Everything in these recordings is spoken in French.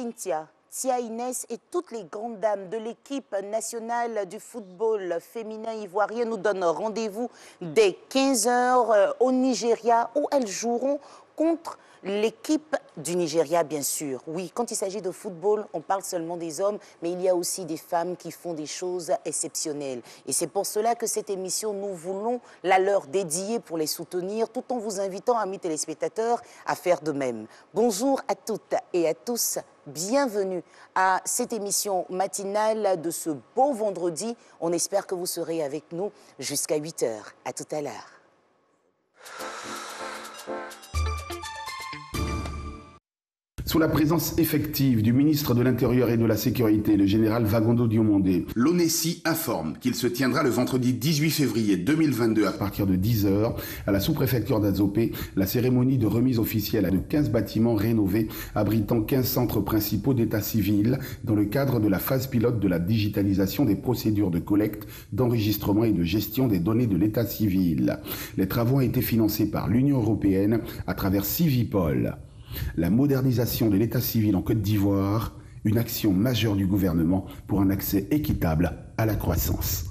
Cynthia, Tia Inès et toutes les grandes dames de l'équipe nationale du football féminin ivoirien nous donnent rendez-vous dès 15h au Nigeria où elles joueront contre l'équipe du Nigeria, bien sûr. Oui, quand il s'agit de football, on parle seulement des hommes, mais il y a aussi des femmes qui font des choses exceptionnelles. Et c'est pour cela que cette émission, nous voulons la leur dédier pour les soutenir, tout en vous invitant, amis téléspectateurs, à faire de même. Bonjour à toutes et à tous. Bienvenue à cette émission matinale de ce beau vendredi. On espère que vous serez avec nous jusqu'à 8h. À tout à l'heure. Sous la présence effective du ministre de l'Intérieur et de la Sécurité, le général Vagondo Diomondé, l'ONESI informe qu'il se tiendra le vendredi 18 février 2022 à partir de 10h à la sous-préfecture d'Azopé la cérémonie de remise officielle de 15 bâtiments rénovés abritant 15 centres principaux d'état civil dans le cadre de la phase pilote de la digitalisation des procédures de collecte, d'enregistrement et de gestion des données de l'état civil. Les travaux ont été financés par l'Union européenne à travers Civipol. La modernisation de l'état civil en Côte d'Ivoire, une action majeure du gouvernement pour un accès équitable à la croissance.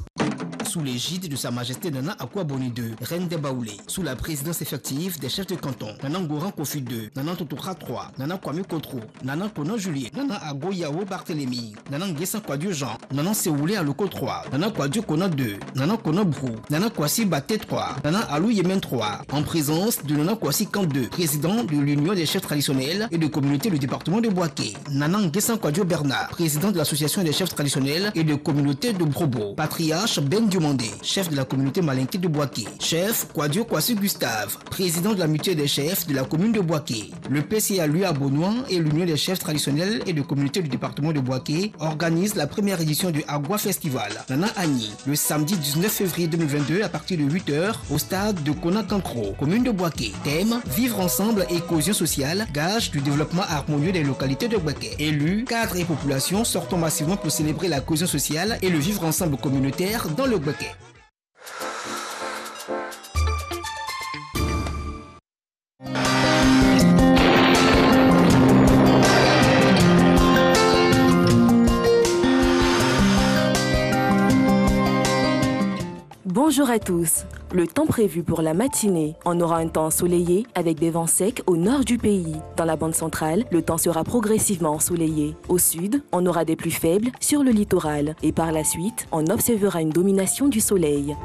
Sous l'égide de Sa Majesté Nana Akwa-Boni II, reine des Baoulé, sous la présidence effective des chefs de canton, Nana Ngoran Kofi II, Nana Totoura III, Nana Kwame Kotro, Nana Kono Julien, Nana Ago Yao Barthélémy, Nana Nguessan Kwadio Jean, Nana Seoulé Aloko III, Nana Kwadio Kono II, Nana Kono Brou, Nana Kwasi Baté III, Nana Alou Yemen III, en présence de Nana Kwasi Kant II, président de l'Union des chefs traditionnels et de communautés du département de Boaké, Nana Nguessan Kwadio Bernard, président de l'association des chefs traditionnels et de communautés de Brobo, patriarche Ben Diomandé, chef de la communauté malinké de Boaké, chef Kwadio Kwasi Gustave, président de la mutuelle des chefs de la commune de Boaké, le PCA-lui à Bonouan et l'Union des chefs traditionnels et de communautés du département de Boaké organisent la première édition du Agua Festival Nana Agni le samedi 19 février 2022 à partir de 8h au stade de Konakankro, commune de Boaké. Thème: vivre ensemble et cohésion sociale, gage du développement harmonieux des localités de Boaké. Élus, cadres et populations sortons massivement pour célébrer la cohésion sociale et le vivre ensemble communautaire dans le Boaké. Bonjour à tous. Le temps prévu pour la matinée, on aura un temps ensoleillé avec des vents secs au nord du pays. Dans la bande centrale, le temps sera progressivement ensoleillé. Au sud, on aura des pluies faibles sur le littoral. Et par la suite, on observera une domination du soleil.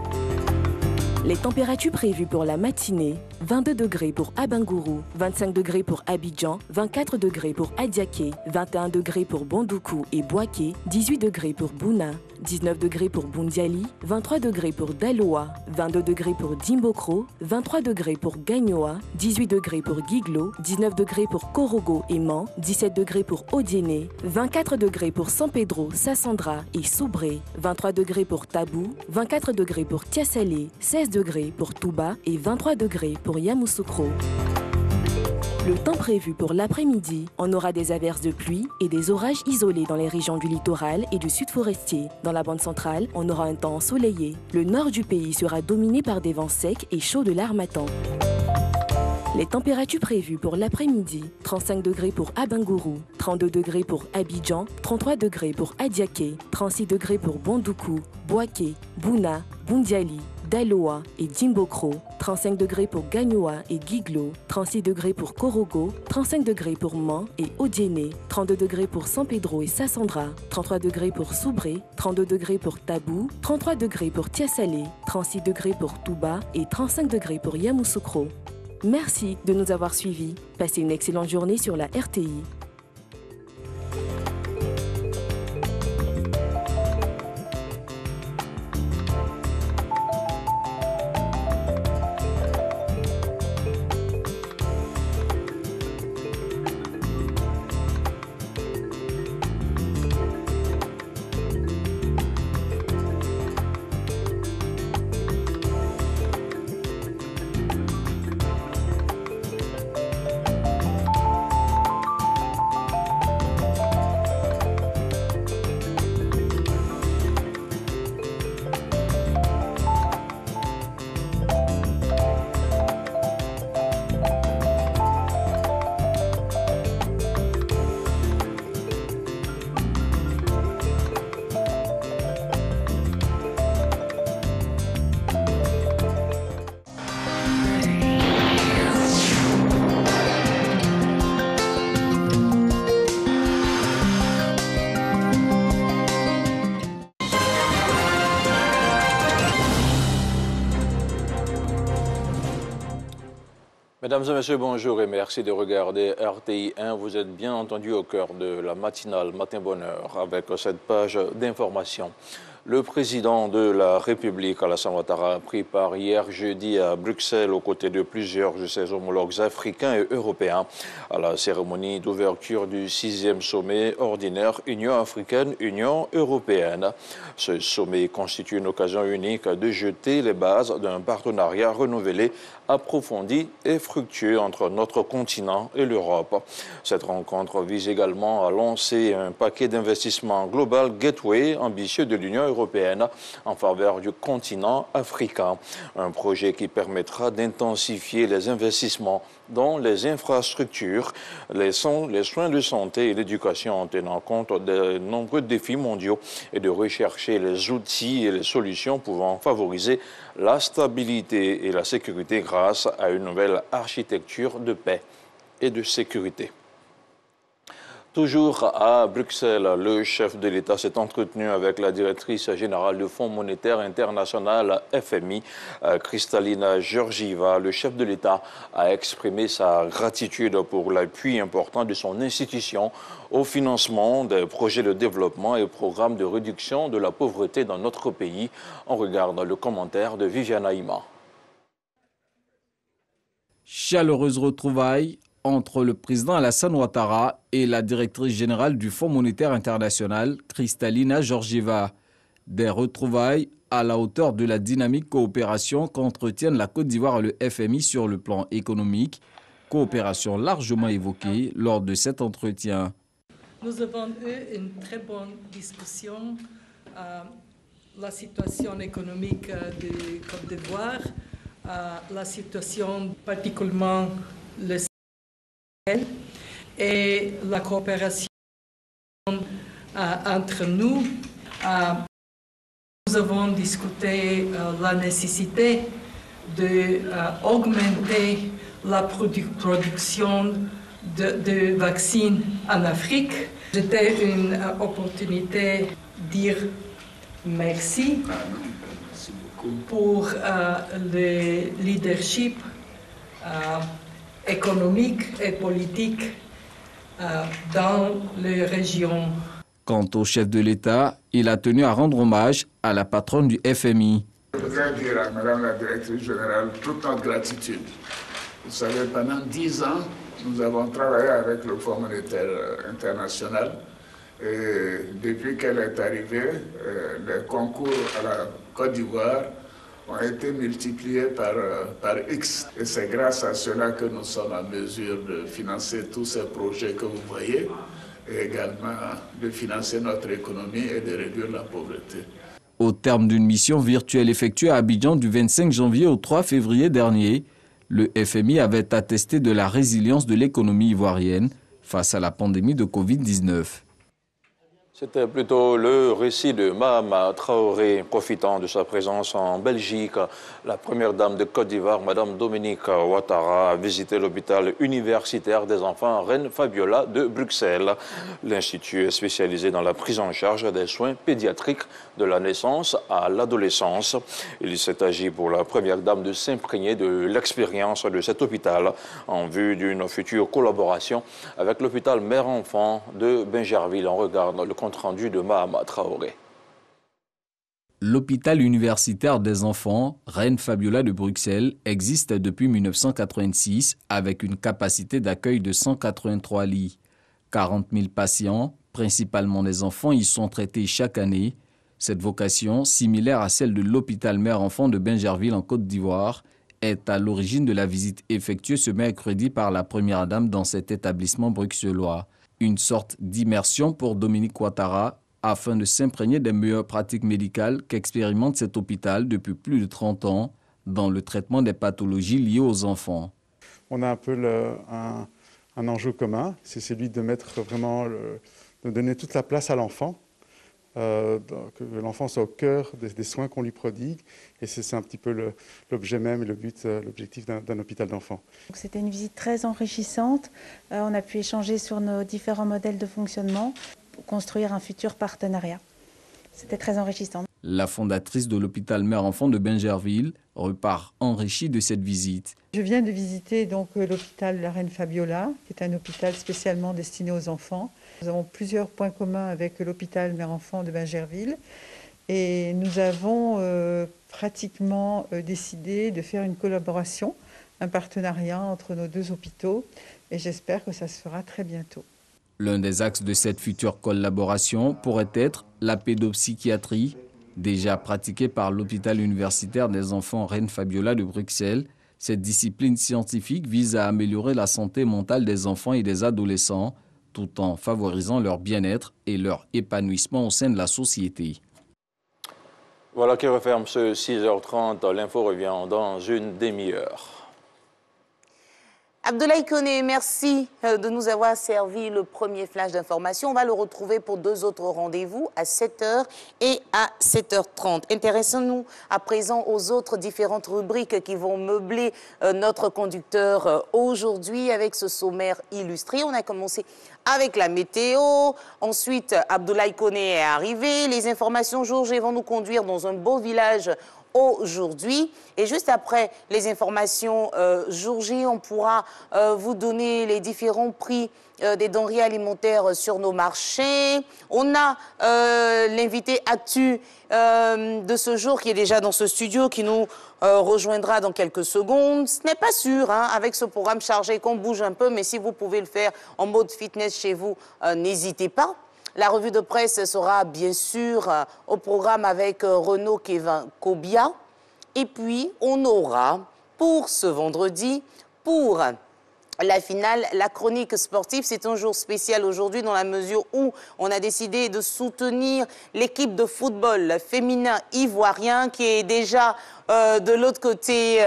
Les températures prévues pour la matinée: 22 degrés pour Abangourou, 25 degrés pour Abidjan, 24 degrés pour Adiaké, 21 degrés pour Bondoukou et Boaké, 18 degrés pour Bouna, 19 degrés pour Boundiali, 23 degrés pour Daloa, 22 degrés pour Dimbokro, 23 degrés pour Gagnoa, 18 degrés pour Guiglo, 19 degrés pour Korogo et Man, 17 degrés pour Odiéné, 24 degrés pour San Pedro, Sassandra et Soubré, 23 degrés pour Tabou, 24 degrés pour Tiasalé, 16 degrés pour Touba et 23 degrés pour Yamoussoukro. Le temps prévu pour l'après-midi, on aura des averses de pluie et des orages isolés dans les régions du littoral et du sud forestier. Dans la bande centrale, on aura un temps ensoleillé. Le nord du pays sera dominé par des vents secs et chauds de l'harmattan. Les températures prévues pour l'après-midi: 35 degrés pour Abangourou, 32 degrés pour Abidjan, 33 degrés pour Adiaké, 36 degrés pour Bondoukou, Boaké, Bouna, Boundiali, Daloa et Dimbokro, 35 degrés pour Gagnoa et Guiglo, 36 degrés pour Korogo, 35 degrés pour Man et Odiéné, 32 degrés pour San Pedro et Sassandra, 33 degrés pour Soubré, 32 degrés pour Tabou, 33 degrés pour Tiasalé, 36 degrés pour Touba et 35 degrés pour Yamoussoukro. Merci de nous avoir suivis. Passez une excellente journée sur la RTI. Mesdames et messieurs, bonjour et merci de regarder RTI 1. Vous êtes bien entendu au cœur de la matinale Matin Bonheur avec cette page d'information. Le président de la République, Alassane Ouattara, a pris part hier jeudi à Bruxelles aux côtés de plusieurs de ses homologues africains et européens à la cérémonie d'ouverture du 6e sommet ordinaire Union africaine-Union européenne. Ce sommet constitue une occasion unique de jeter les bases d'un partenariat renouvelé, approfondi et fructueux entre notre continent et l'Europe. Cette rencontre vise également à lancer un paquet d'investissements global gateway ambitieux de l'Union européenne en faveur du continent africain. Un projet qui permettra d'intensifier les investissements dans les infrastructures, les soins de santé et l'éducation en tenant compte des nombreux défis mondiaux et de rechercher les outils et les solutions pouvant favoriser la stabilité et la sécurité grâce à une nouvelle architecture de paix et de sécurité. Toujours à Bruxelles, le chef de l'État s'est entretenu avec la directrice générale du Fonds monétaire international FMI, Kristalina Georgieva. Le chef de l'État a exprimé sa gratitude pour l'appui important de son institution au financement des projets de développement et programmes de réduction de la pauvreté dans notre pays. On regarde le commentaire de Viviane Aïma. Chaleureuse retrouvaille entre le président Alassane Ouattara et la directrice générale du Fonds monétaire international, Kristalina Georgieva. Des retrouvailles à la hauteur de la dynamique coopération qu'entretiennent la Côte d'Ivoire et le FMI sur le plan économique, coopération largement évoquée lors de cet entretien. Nous avons eu une très bonne discussion. La situation économique de Côte d'Ivoire, la situation particulièrement le et la coopération entre nous. Nous avons discuté la nécessité d'augmenter la production de vaccins en Afrique. C'était une opportunité de dire merci pour le leadership économique et politique dans les régions. Quant au chef de l'État, il a tenu à rendre hommage à la patronne du FMI. Je voudrais dire à Madame la Directrice Générale toute notre gratitude. Vous savez, pendant 10 ans, nous avons travaillé avec le Fonds monétaire international. Et depuis qu'elle est arrivée, les concours à la Côte d'Ivoire ont été multipliés par X. Et c'est grâce à cela que nous sommes en mesure de financer tous ces projets que vous voyez et également de financer notre économie et de réduire la pauvreté. Au terme d'une mission virtuelle effectuée à Abidjan du 25 janvier au 3 février dernier, le FMI avait attesté de la résilience de l'économie ivoirienne face à la pandémie de Covid-19. C'était plutôt le récit de Mahama Traoré, profitant de sa présence en Belgique. La première dame de Côte d'Ivoire, Mme Dominique Ouattara, a visité l'hôpital universitaire des enfants Reine Fabiola de Bruxelles. L'Institut est spécialisé dans la prise en charge des soins pédiatriques de la naissance à l'adolescence. Il s'est agi pour la première dame de s'imprégner de l'expérience de cet hôpital en vue d'une future collaboration avec l'hôpital mère-enfant de Bingerville. On regarde le compte-rendu de Mahama Traoré. L'hôpital universitaire des enfants Reine Fabiola de Bruxelles existe depuis 1986 avec une capacité d'accueil de 183 lits. 40 000 patients, principalement des enfants, y sont traités chaque année. Cette vocation, similaire à celle de l'hôpital mère-enfant de Bingerville en Côte d'Ivoire, est à l'origine de la visite effectuée ce mercredi par la première dame dans cet établissement bruxellois. Une sorte d'immersion pour Dominique Ouattara afin de s'imprégner des meilleures pratiques médicales qu'expérimente cet hôpital depuis plus de 30 ans dans le traitement des pathologies liées aux enfants. On a un peu un enjeu commun, c'est celui de mettre vraiment, de donner toute la place à l'enfant, que l'enfant soit au cœur des soins qu'on lui prodigue. Et c'est un petit peu l'objet même et l'objectif d'un hôpital d'enfants. C'était une visite très enrichissante. On a pu échanger sur nos différents modèles de fonctionnement pour construire un futur partenariat. C'était très enrichissant. La fondatrice de l'hôpital Mère-Enfant de Bingerville repart enrichie de cette visite. Je viens de visiter donc l'hôpital La Reine Fabiola, qui est un hôpital spécialement destiné aux enfants. Nous avons plusieurs points communs avec l'hôpital Mère-Enfant de Bingerville et nous avons pratiquement décidé de faire une collaboration, un partenariat entre nos deux hôpitaux et j'espère que ça se fera très bientôt. L'un des axes de cette future collaboration pourrait être la pédopsychiatrie, déjà pratiquée par l'hôpital universitaire des enfants Reine Fabiola de Bruxelles. Cette discipline scientifique vise à améliorer la santé mentale des enfants et des adolescents, tout en favorisant leur bien-être et leur épanouissement au sein de la société. Voilà qui referme ce 6h30. L'info revient dans une demi-heure. Abdoulaye Koné, merci de nous avoir servi le premier flash d'information. On va le retrouver pour 2 autres rendez-vous à 7h et à 7h30. Intéressons-nous à présent aux autres différentes rubriques qui vont meubler notre conducteur aujourd'hui avec ce sommaire illustré. On a commencé avec la météo. Ensuite, Abdoulaye Koné est arrivé. Les informations jour J vont nous conduire dans un beau village aujourd'hui. Et juste après les informations jour J, on pourra vous donner les différents prix des denrées alimentaires sur nos marchés. On a l'invité actu de ce jour qui est déjà dans ce studio, qui nous rejoindra dans quelques secondes. Ce n'est pas sûr, hein, avec ce programme chargé, qu'on bouge un peu, mais si vous pouvez le faire en mode fitness chez vous, n'hésitez pas. La revue de presse sera bien sûr au programme avec Renaud Kevin Kobia. Et puis, on aura pour ce vendredi, pour la finale, la chronique sportive. C'est un jour spécial aujourd'hui dans la mesure où on a décidé de soutenir l'équipe de football féminin ivoirien qui est déjà de l'autre côté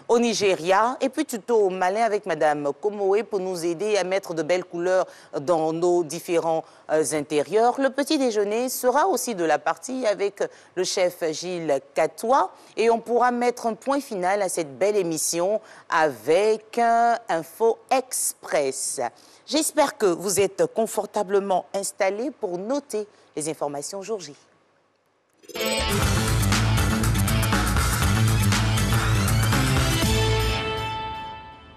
au Nigeria. Et puis tuto au Malin avec Madame Komoé pour nous aider à mettre de belles couleurs dans nos différents intérieurs. Le petit déjeuner sera aussi de la partie avec le chef Gilles Catois. Et on pourra mettre un point final à cette belle émission avec Info Express. J'espère que vous êtes confortablement installés pour noter les informations jour J.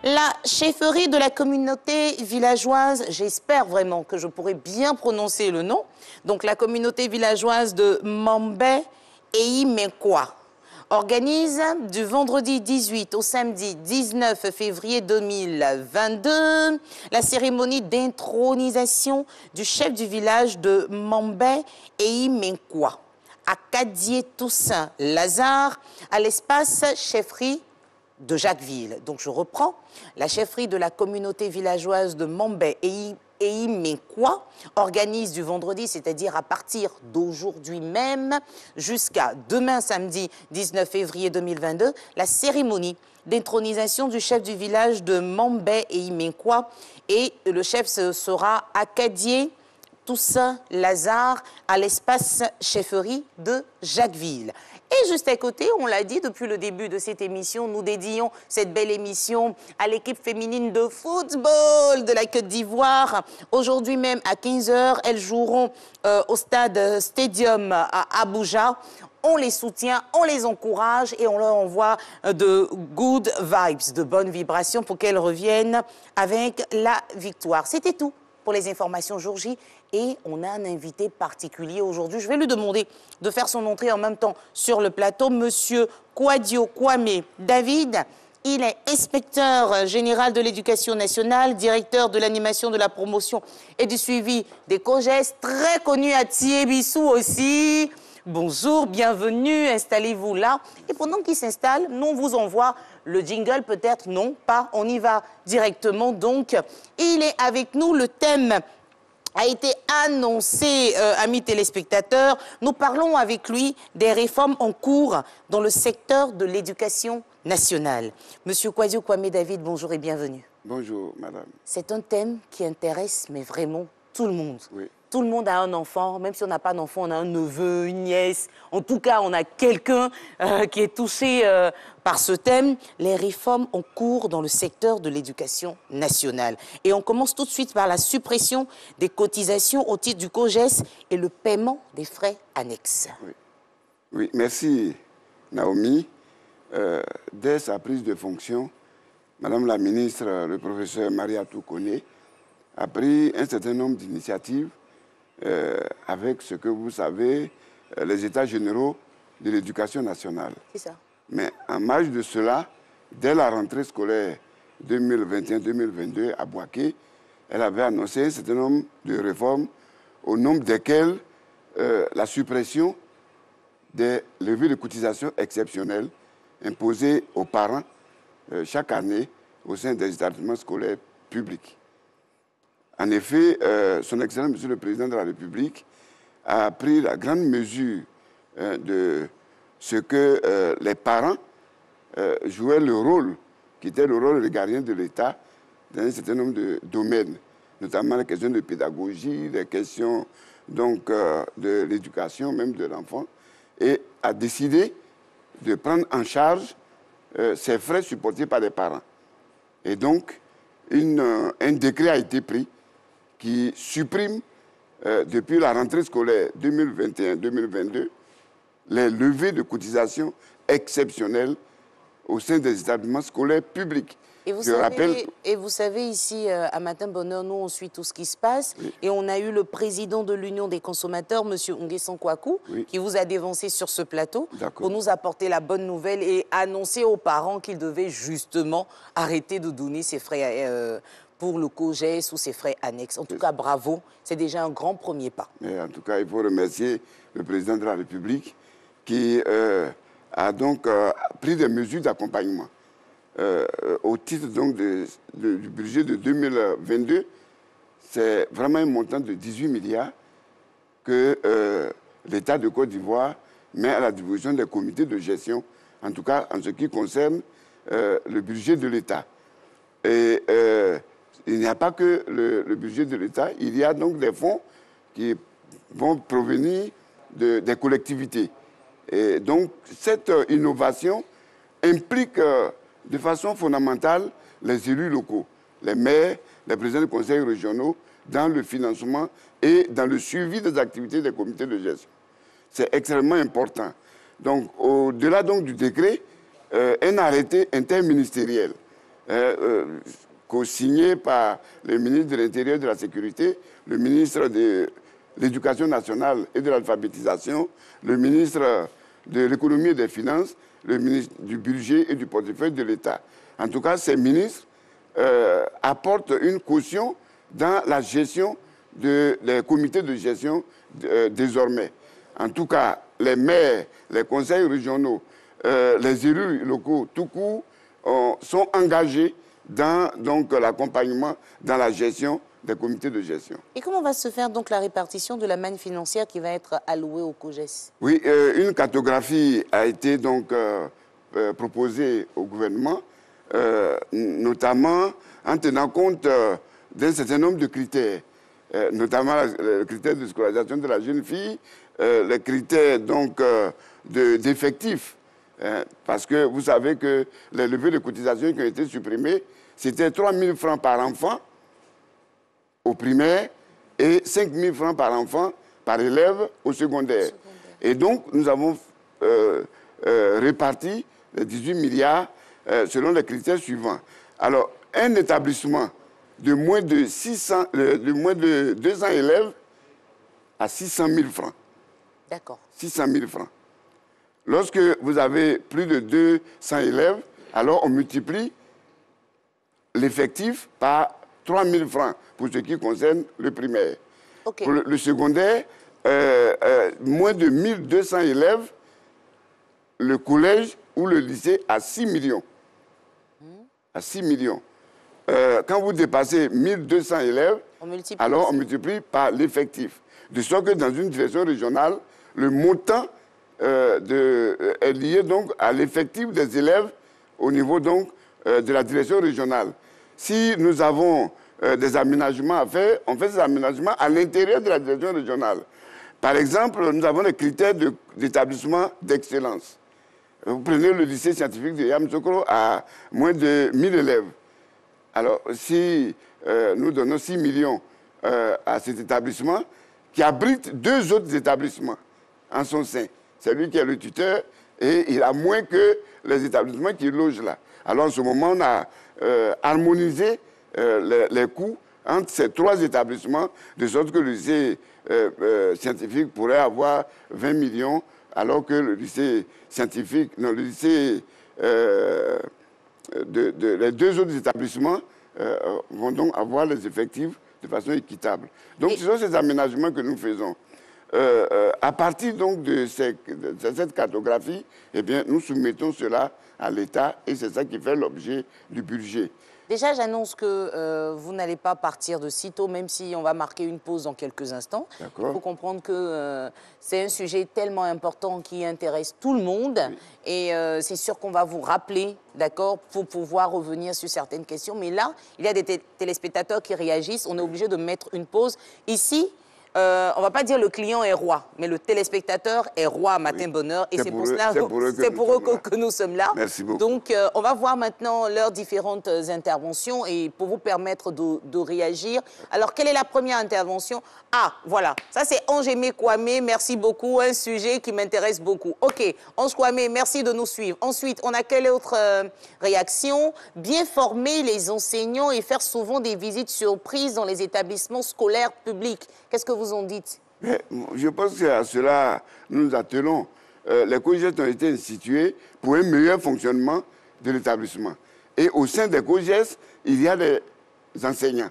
La chefferie de la communauté villageoise, j'espère vraiment que je pourrai bien prononcer le nom, donc la communauté villageoise de Mambé et Imenkwa, organise du vendredi 18 au samedi 19 février 2022 la cérémonie d'intronisation du chef du village de Mambé et Imenkwa, à Kadié-Toussaint-Lazare, à l'espace chefferie de Jacquesville. Donc je reprends, la chefferie de la communauté villageoise de Mambé et Imenkwa organise du vendredi, c'est-à-dire à partir d'aujourd'hui même, jusqu'à demain samedi 19 février 2022, la cérémonie d'intronisation du chef du village de Mambé et Imenkwa. Et le chef sera à Kadié-Toussaint-Lazare, à l'espace chefferie de Jacquesville. Et juste à côté, on l'a dit depuis le début de cette émission, nous dédions cette belle émission à l'équipe féminine de football de la Côte d'Ivoire. Aujourd'hui même à 15h, elles joueront au stade Stadium à Abuja. On les soutient, on les encourage et on leur envoie de good vibes, de bonnes vibrations pour qu'elles reviennent avec la victoire. C'était tout pour les informations jour J. Et on a un invité particulier aujourd'hui. Je vais lui demander de faire son entrée en même temps sur le plateau. Monsieur Kwadio Kwame David, il est inspecteur général de l'éducation nationale, directeur de l'animation, de la promotion et du suivi des COGES, très connu à Thiébissou aussi. Bonjour, bienvenue, installez-vous là. Et pendant qu'il s'installe, nous on vous envoie le jingle, peut-être non, pas, on y va directement. Donc, il est avec nous, le thème a été annoncé, amis téléspectateurs. Nous parlons avec lui des réformes en cours dans le secteur de l'éducation nationale. Monsieur Kwadio Kwame David, bonjour et bienvenue. Bonjour, madame. C'est un thème qui intéresse, mais vraiment, tout le monde. Oui. Tout le monde a un enfant, même si on n'a pas d'enfant, on a un neveu, une nièce. En tout cas, on a quelqu'un qui est touché par ce thème, les réformes en cours dans le secteur de l'éducation nationale. Et on commence tout de suite par la suppression des cotisations au titre du COGES et le paiement des frais annexes. Oui. Oui, merci Naomi. Dès sa prise de fonction, Madame la ministre, le professeur Maria Toukone, a pris un certain nombre d'initiatives avec ce que vous savez, les États généraux de l'éducation nationale. C'est ça. Mais en marge de cela, dès la rentrée scolaire 2021-2022 à Bouaké, elle avait annoncé un certain nombre de réformes, au nombre desquelles la suppression des levées de cotisation exceptionnelles imposées aux parents chaque année au sein des établissements scolaires publics. En effet, son Excellence, Monsieur le Président de la République, a pris la grande mesure de ce que les parents jouaient le rôle, qui était le rôle de gardien de l'État dans un certain nombre de domaines, notamment les questions de pédagogie, les questions donc, de l'éducation même de l'enfant, et a décidé de prendre en charge ces frais supportés par les parents. Et donc, un décret a été pris qui supprime, depuis la rentrée scolaire 2021-2022, les levées de cotisation exceptionnelles au sein des établissements scolaires publics. Et vous savez, ici, à Matin Bonheur, nous, on suit tout ce qui se passe. Oui. Et on a eu le président de l'Union des consommateurs, M. Nguessan Kouakou, oui, qui vous a dévancé sur ce plateau pour nous apporter la bonne nouvelle et annoncer aux parents qu'ils devaient justement arrêter de donner ces frais pour le COGES ou ces frais annexes. En tout cas, bravo. C'est déjà un grand premier pas. Mais en tout cas, il faut remercier le président de la République qui a donc pris des mesures d'accompagnement. Au titre donc du budget de 2022, c'est vraiment un montant de 18 milliards que l'État de Côte d'Ivoire met à la disposition des comités de gestion, en tout cas en ce qui concerne le budget de l'État. Et il n'y a pas que le budget de l'État, il y a donc des fonds qui vont provenir des collectivités. Et donc cette innovation implique de façon fondamentale les élus locaux, les maires, les présidents de conseils régionaux, dans le financement et dans le suivi des activités des comités de gestion. C'est extrêmement important. Donc, au-delà donc du décret, un arrêté interministériel co-signé par le ministre de l'Intérieur et de la Sécurité, le ministre de l'Éducation nationale et de l'Alphabétisation, le ministre de l'Économie et des Finances, le ministre du Budget et du Portefeuille de l'État. En tout cas, ces ministres apportent une caution dans la gestion des comités de gestion désormais. En tout cas, les maires, les conseils régionaux, les élus locaux, tout court, sont engagés dans l'accompagnement, dans la gestion des comités de gestion. Et comment va se faire donc la répartition de la manne financière qui va être allouée au COGES? Oui, une cartographie a été donc proposée au gouvernement, notamment en tenant compte d'un certain nombre de critères, notamment le critère de scolarisation de la jeune fille, les critères donc d'effectifs, parce que vous savez que les levées de cotisation qui ont été supprimées, c'était 3 000 francs par enfant au primaire et 5 000 francs par enfant, par élève au secondaire. Et donc, nous avons réparti les 18 milliards selon les critères suivants. Alors, un établissement de moins de 200 élèves à 600 000 francs. D'accord. 600 000 francs. Lorsque vous avez plus de 200 élèves, alors on multiplie l'effectif par 3 000 francs pour ce qui concerne le primaire. Okay. Pour le secondaire, moins de 1 200 élèves, le collège ou le lycée à 6 millions. À 6 millions. Quand vous dépassez 1 200 élèves, alors on multiplie par l'effectif. De sorte que dans une direction régionale, le montant est lié donc à l'effectif des élèves au niveau donc de la direction régionale. Si nous avons des aménagements à faire, on fait ces aménagements à l'intérieur de la direction régionale. Par exemple, nous avons des critères d'établissement d'excellence. Vous prenez le lycée scientifique de Yamoussoukro à moins de 1 000 élèves. Alors, si nous donnons 6 millions à cet établissement, qui abrite 2 autres établissements en son sein, c'est lui qui est le tuteur et il a moins que les établissements qui logent là. Alors en ce moment, on a harmonisé les coûts entre ces 3 établissements, de sorte que le lycée scientifique pourrait avoir 20 millions, alors que le lycée scientifique, non, le lycée, les 2 autres établissements vont donc avoir les effectifs de façon équitable. Donc ce sont ces aménagements que nous faisons. À partir donc de cette cartographie, eh bien, nous soumettons cela à l'État et c'est ça qui fait l'objet du budget. Déjà, j'annonce que vous n'allez pas partir de sitôt, même si on va marquer une pause dans quelques instants. Il faut comprendre que c'est un sujet tellement important qui intéresse tout le monde. Oui. Et c'est sûr qu'on va vous rappeler, d'accord, pour pouvoir revenir sur certaines questions. Mais là, il y a des téléspectateurs qui réagissent. On est obligé de mettre une pause. Ici, on ne va pas dire le client est roi, mais le téléspectateur est roi Matin Bonheur. Et c'est pour eux que nous sommes là. Merci beaucoup. Donc, on va voir maintenant leurs différentes interventions et pour vous permettre de réagir. Alors, quelle est la première intervention? Ah, voilà. Ça, c'est Angémé Kwame. Merci beaucoup. Un sujet qui m'intéresse beaucoup. OK. Ange Kwame, merci de nous suivre. Ensuite, on a quelle autre réaction? Bien former les enseignants et faire souvent des visites surprises dans les établissements scolaires publics. Qu'est-ce que vous en dites? Mais, je pense qu'à cela, nous nous attelons. Les COGES ont été institués pour un meilleur fonctionnement de l'établissement. Et au sein des COGES, il y a des enseignants.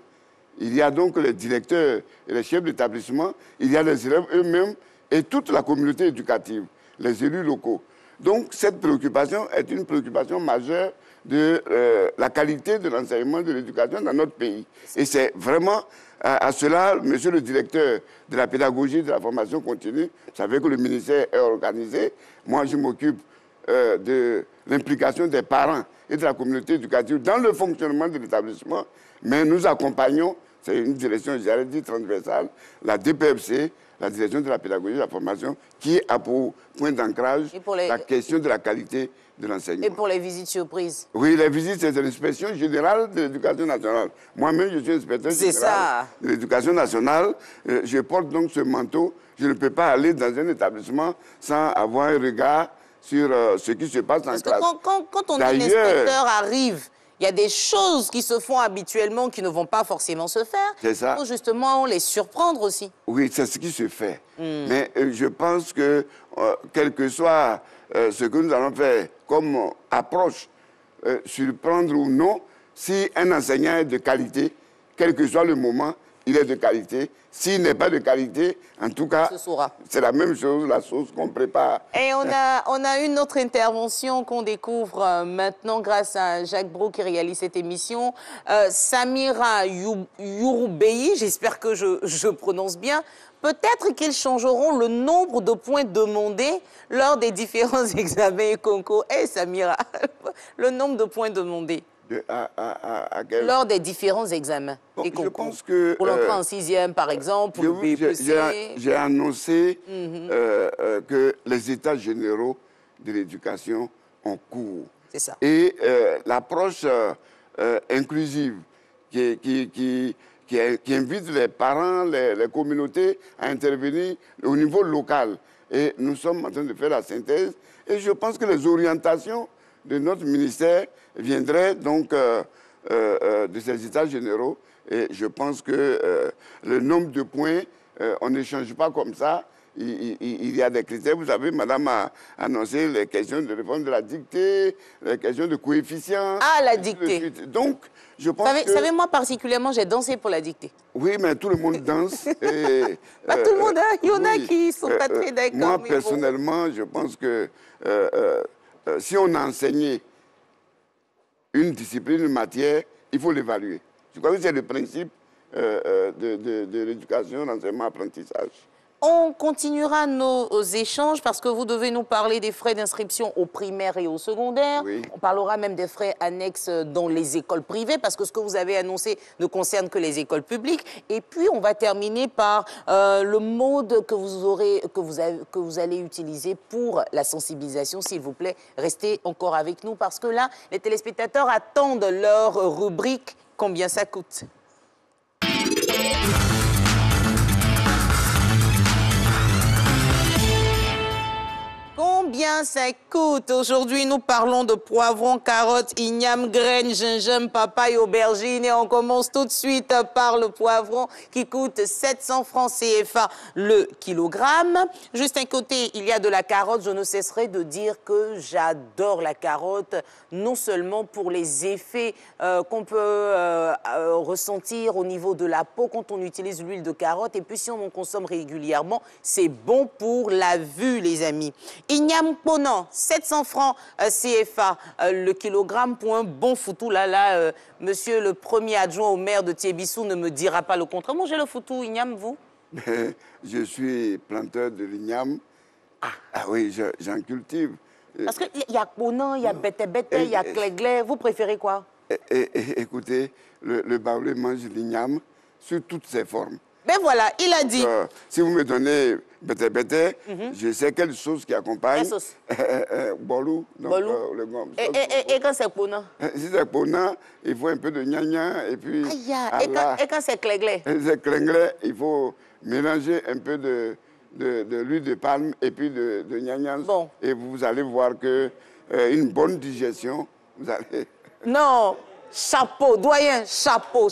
Il y a donc les directeurs et les chefs d'établissement. Il y a les élèves eux-mêmes et toute la communauté éducative, les élus locaux. Donc cette préoccupation est une préoccupation majeure de la qualité de l'enseignement de l'éducation dans notre pays. Et c'est vraiment à cela, monsieur le directeur de la pédagogie et de la formation continue, vous savez que le ministère est organisé. Moi, je m'occupe de l'implication des parents et de la communauté éducative dans le fonctionnement de l'établissement. Mais nous accompagnons, c'est une direction, j'allais dire, transversale, la DPFC, la direction de la pédagogie et de la formation, qui a pour point d'ancrage la question de la qualité de l'enseignement. Et pour les visites surprises? Oui, les visites, c'est l'inspection générale de l'éducation nationale. Moi-même, je suis inspecteur général de l'éducation nationale. Je porte donc ce manteau. Je ne peux pas aller dans un établissement sans avoir un regard sur ce qui se passe en classe. Quand on dit l'inspecteur arrive, il y a des choses qui se font habituellement qui ne vont pas forcément se faire. C'est ça. Pour justement les surprendre aussi. Oui, c'est ce qui se fait. Mais je pense que, quel que soit ce que nous allons faire comme approche, surprendre ou non, si un enseignant est de qualité, quel que soit le moment, il est de qualité. S'il n'est pas de qualité, en tout cas, c'est la même chose, la sauce qu'on prépare. Et on a une autre intervention qu'on découvre maintenant grâce à Jacques Brou qui réalise cette émission. Samira Yourubei, j'espère que je prononce bien. Peut-être qu'ils changeront le nombre de points demandés lors des différents examens et concours. Eh Samira, le nombre de points demandés. Lors des différents examens et concours. Je pense que, pour l'entrée en 6e, par exemple, pour le BEPC. J'ai annoncé que les états généraux de l'éducation ont cours. C'est ça. Et l'approche inclusive qui invite les parents, les communautés à intervenir au niveau local. Et nous sommes en train de faire la synthèse. Et je pense que les orientations de notre ministère viendraient donc de ces états généraux. Et je pense que le nombre de points, on n'échange pas comme ça. Il y a des critères. Vous savez, madame a annoncé les questions de réforme de la dictée, les questions de coefficients. Ah, la dictée. Donc, je pense que... Vous savez, moi, particulièrement, j'ai dansé pour la dictée. Oui, mais tout le monde danse. Et, pas tout le monde, hein. Il y en a qui ne sont pas très d'accord. Moi, personnellement, je pense que si on a enseigné une discipline, une matière, il faut l'évaluer. Je crois que c'est le principe de l'éducation, l'enseignement, apprentissage. On continuera nos échanges parce que vous devez nous parler des frais d'inscription au primaire et au secondaire. Oui. On parlera même des frais annexes dans les écoles privées parce que ce que vous avez annoncé ne concerne que les écoles publiques. Et puis, on va terminer par le mode que vous allez utiliser pour la sensibilisation. S'il vous plaît, restez encore avec nous parce que là, les téléspectateurs attendent leur rubrique « Combien ça coûte ?» combien ça coûte? Aujourd'hui, nous parlons de poivrons, carottes, ignames, graines, gingembre, papaye, aubergine. Et on commence tout de suite par le poivron qui coûte 700 francs CFA le kilogramme. Juste à côté, il y a de la carotte. Je ne cesserai de dire que j'adore la carotte, non seulement pour les effets qu'on peut ressentir au niveau de la peau quand on utilise l'huile de carotte. Et puis, si on en consomme régulièrement, c'est bon pour la vue, les amis. Igname ponant, 700 francs CFA le kilogramme pour un bon foutou. Monsieur le premier adjoint au maire de Thiébissou ne me dira pas le contraire. Mangez le foutou, igname, vous? Je suis planteur de l'igname. Ah oui, j'en cultive. Parce qu'il y a ponant, il y a bête, il y a cléglé. Vous préférez quoi? Écoutez, le baoulé mange l'igname sous toutes ses formes. Ben voilà, il a dit. Si vous me donnez bête, je sais quelle sauce qui accompagne. Quelle sauce? Bolou. Bolou. Et quand c'est ponant? Si c'est ponant, il faut un peu de gnagna et puis... Et quand c'est cléglé? C'est cléglé, il faut mélanger un peu de l'huile de palme et puis de gnagna. Bon. Et vous allez voir que une bonne digestion, vous allez... Non, chapeau, doyen, chapeau.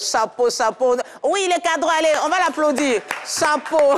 Oui, il est cadre, allez, on va l'applaudir. Chapeau.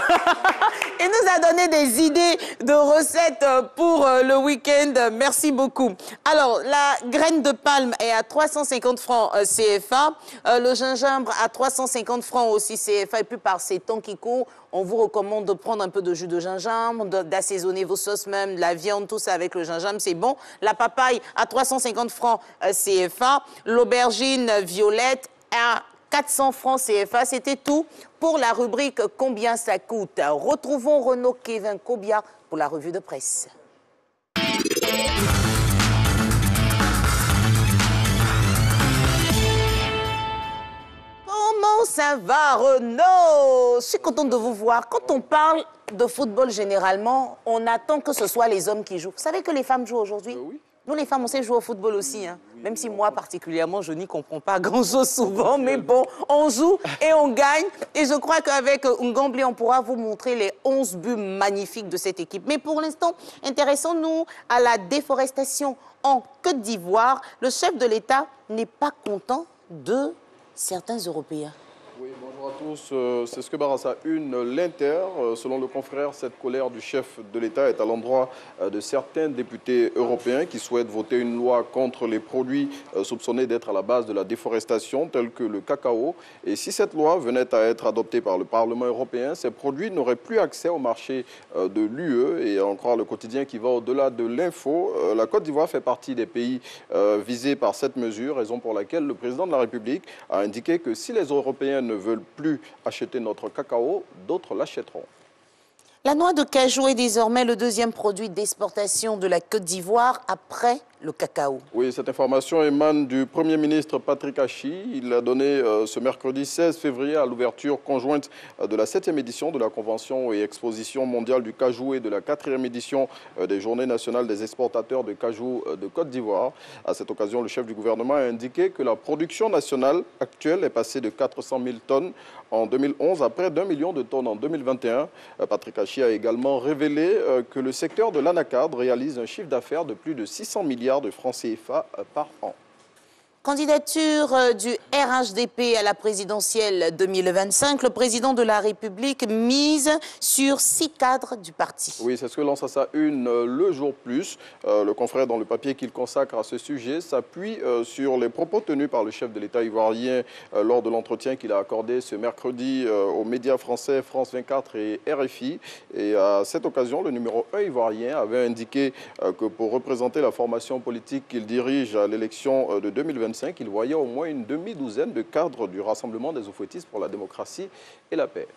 Il nous a donné des idées de recettes pour le week-end. Merci beaucoup. Alors, la graine de palme est à 350 francs CFA. Le gingembre à 350 francs aussi CFA. Et puis, par ces temps qui courent, on vous recommande de prendre un peu de jus de gingembre, d'assaisonner vos sauces même, de la viande, tout ça avec le gingembre, c'est bon. La papaye à 350 francs CFA. L'aubergine violette à 400 francs CFA. C'était tout pour la rubrique « Combien ça coûte ?» Retrouvons Renaud Kevin Kobia pour la revue de presse. Comment ça va, Renaud? Je suis contente de vous voir. Quand on parle de football, généralement, on attend que ce soit les hommes qui jouent. Vous savez que les femmes jouent aujourd'hui? Oui. Nous, les femmes, on sait jouer au football aussi. Hein. Oui, même si moi, particulièrement, je n'y comprends pas grand-chose souvent. Mais bon, on joue et on gagne. Et je crois qu'avec Ngambli, on pourra vous montrer les 11 buts magnifiques de cette équipe. Mais pour l'instant, intéressons-nous à la déforestation en Côte d'Ivoire. Le chef de l'État n'est pas content de certains Européens. Oui, bonjour à tous. C'est ce que barre à sa une l'Inter. Selon le confrère, cette colère du chef de l'État est à l'endroit de certains députés européens qui souhaitent voter une loi contre les produits soupçonnés d'être à la base de la déforestation, tels que le cacao. Et si cette loi venait à être adoptée par le Parlement européen, ces produits n'auraient plus accès au marché de l'UE. Et à en croire le quotidien qui va au-delà de l'info, la Côte d'Ivoire fait partie des pays visés par cette mesure, raison pour laquelle le président de la République a indiqué que si les Européens ne veulent plus acheter notre cacao, d'autres l'achèteront. La noix de cajou est désormais le deuxième produit d'exportation de la Côte d'Ivoire après le cacao. Oui, cette information émane du Premier ministre Patrick Achi. Il l'a donné ce mercredi 16 février à l'ouverture conjointe de la 7e édition de la Convention et Exposition mondiale du cajou et de la 4e édition des Journées nationales des exportateurs de cajou de Côte d'Ivoire. À cette occasion, le chef du gouvernement a indiqué que la production nationale actuelle est passée de 400 000 tonnes en 2011 à près d'1 million de tonnes en 2021. Patrick Achi a également révélé que le secteur de l'anacarde réalise un chiffre d'affaires de plus de 600 milliards de francs CFA par an. Candidature du RHDP à la présidentielle 2025. Le président de la République mise sur 6 cadres du parti. Oui, c'est ce que lance à sa une Le Jour Plus. Le confrère, dans le papier qu'il consacre à ce sujet, s'appuie sur les propos tenus par le chef de l'État ivoirien lors de l'entretien qu'il a accordé ce mercredi aux médias français France 24 et RFI. Et à cette occasion, le numéro 1 ivoirien avait indiqué que pour représenter la formation politique qu'il dirige à l'élection de 2025, il voyait au moins une demi-douzaine de cadres du Rassemblement des Oufouettistes pour la démocratie et la paix.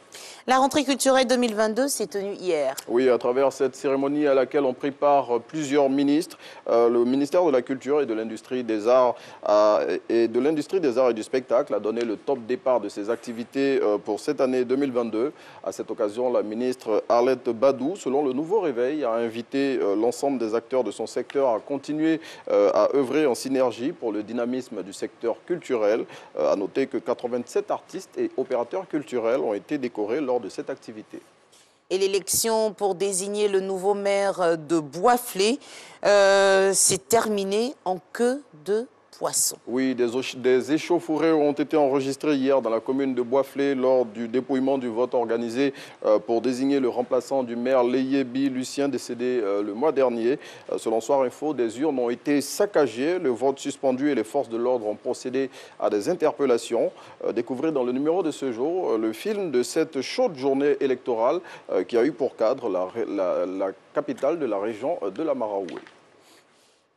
La rentrée culturelle 2022 s'est tenue hier. Oui, à travers cette cérémonie à laquelle ont pris part plusieurs ministres, le ministère de la Culture et de l'Industrie des Arts et du Spectacle a donné le top départ de ses activités pour cette année 2022. À cette occasion, la ministre Arlette Badou, selon le Nouveau Réveil, a invité l'ensemble des acteurs de son secteur à continuer à œuvrer en synergie pour le dynamisme du secteur culturel. À noter que 87 artistes et opérateurs culturels ont été décorés lors de cette activité. Et l'élection pour désigner le nouveau maire de Boisflé s'est terminée en queue de poisson. Oui, des échauffourées ont été enregistrées hier dans la commune de Boisflé lors du dépouillement du vote organisé pour désigner le remplaçant du maire Leyebi Lucien décédé le mois dernier. Selon Soir Info, des urnes ont été saccagées, le vote suspendu et les forces de l'ordre ont procédé à des interpellations. Découvrez dans le numéro de ce jour le film de cette chaude journée électorale qui a eu pour cadre la capitale de la région de la Maraoué.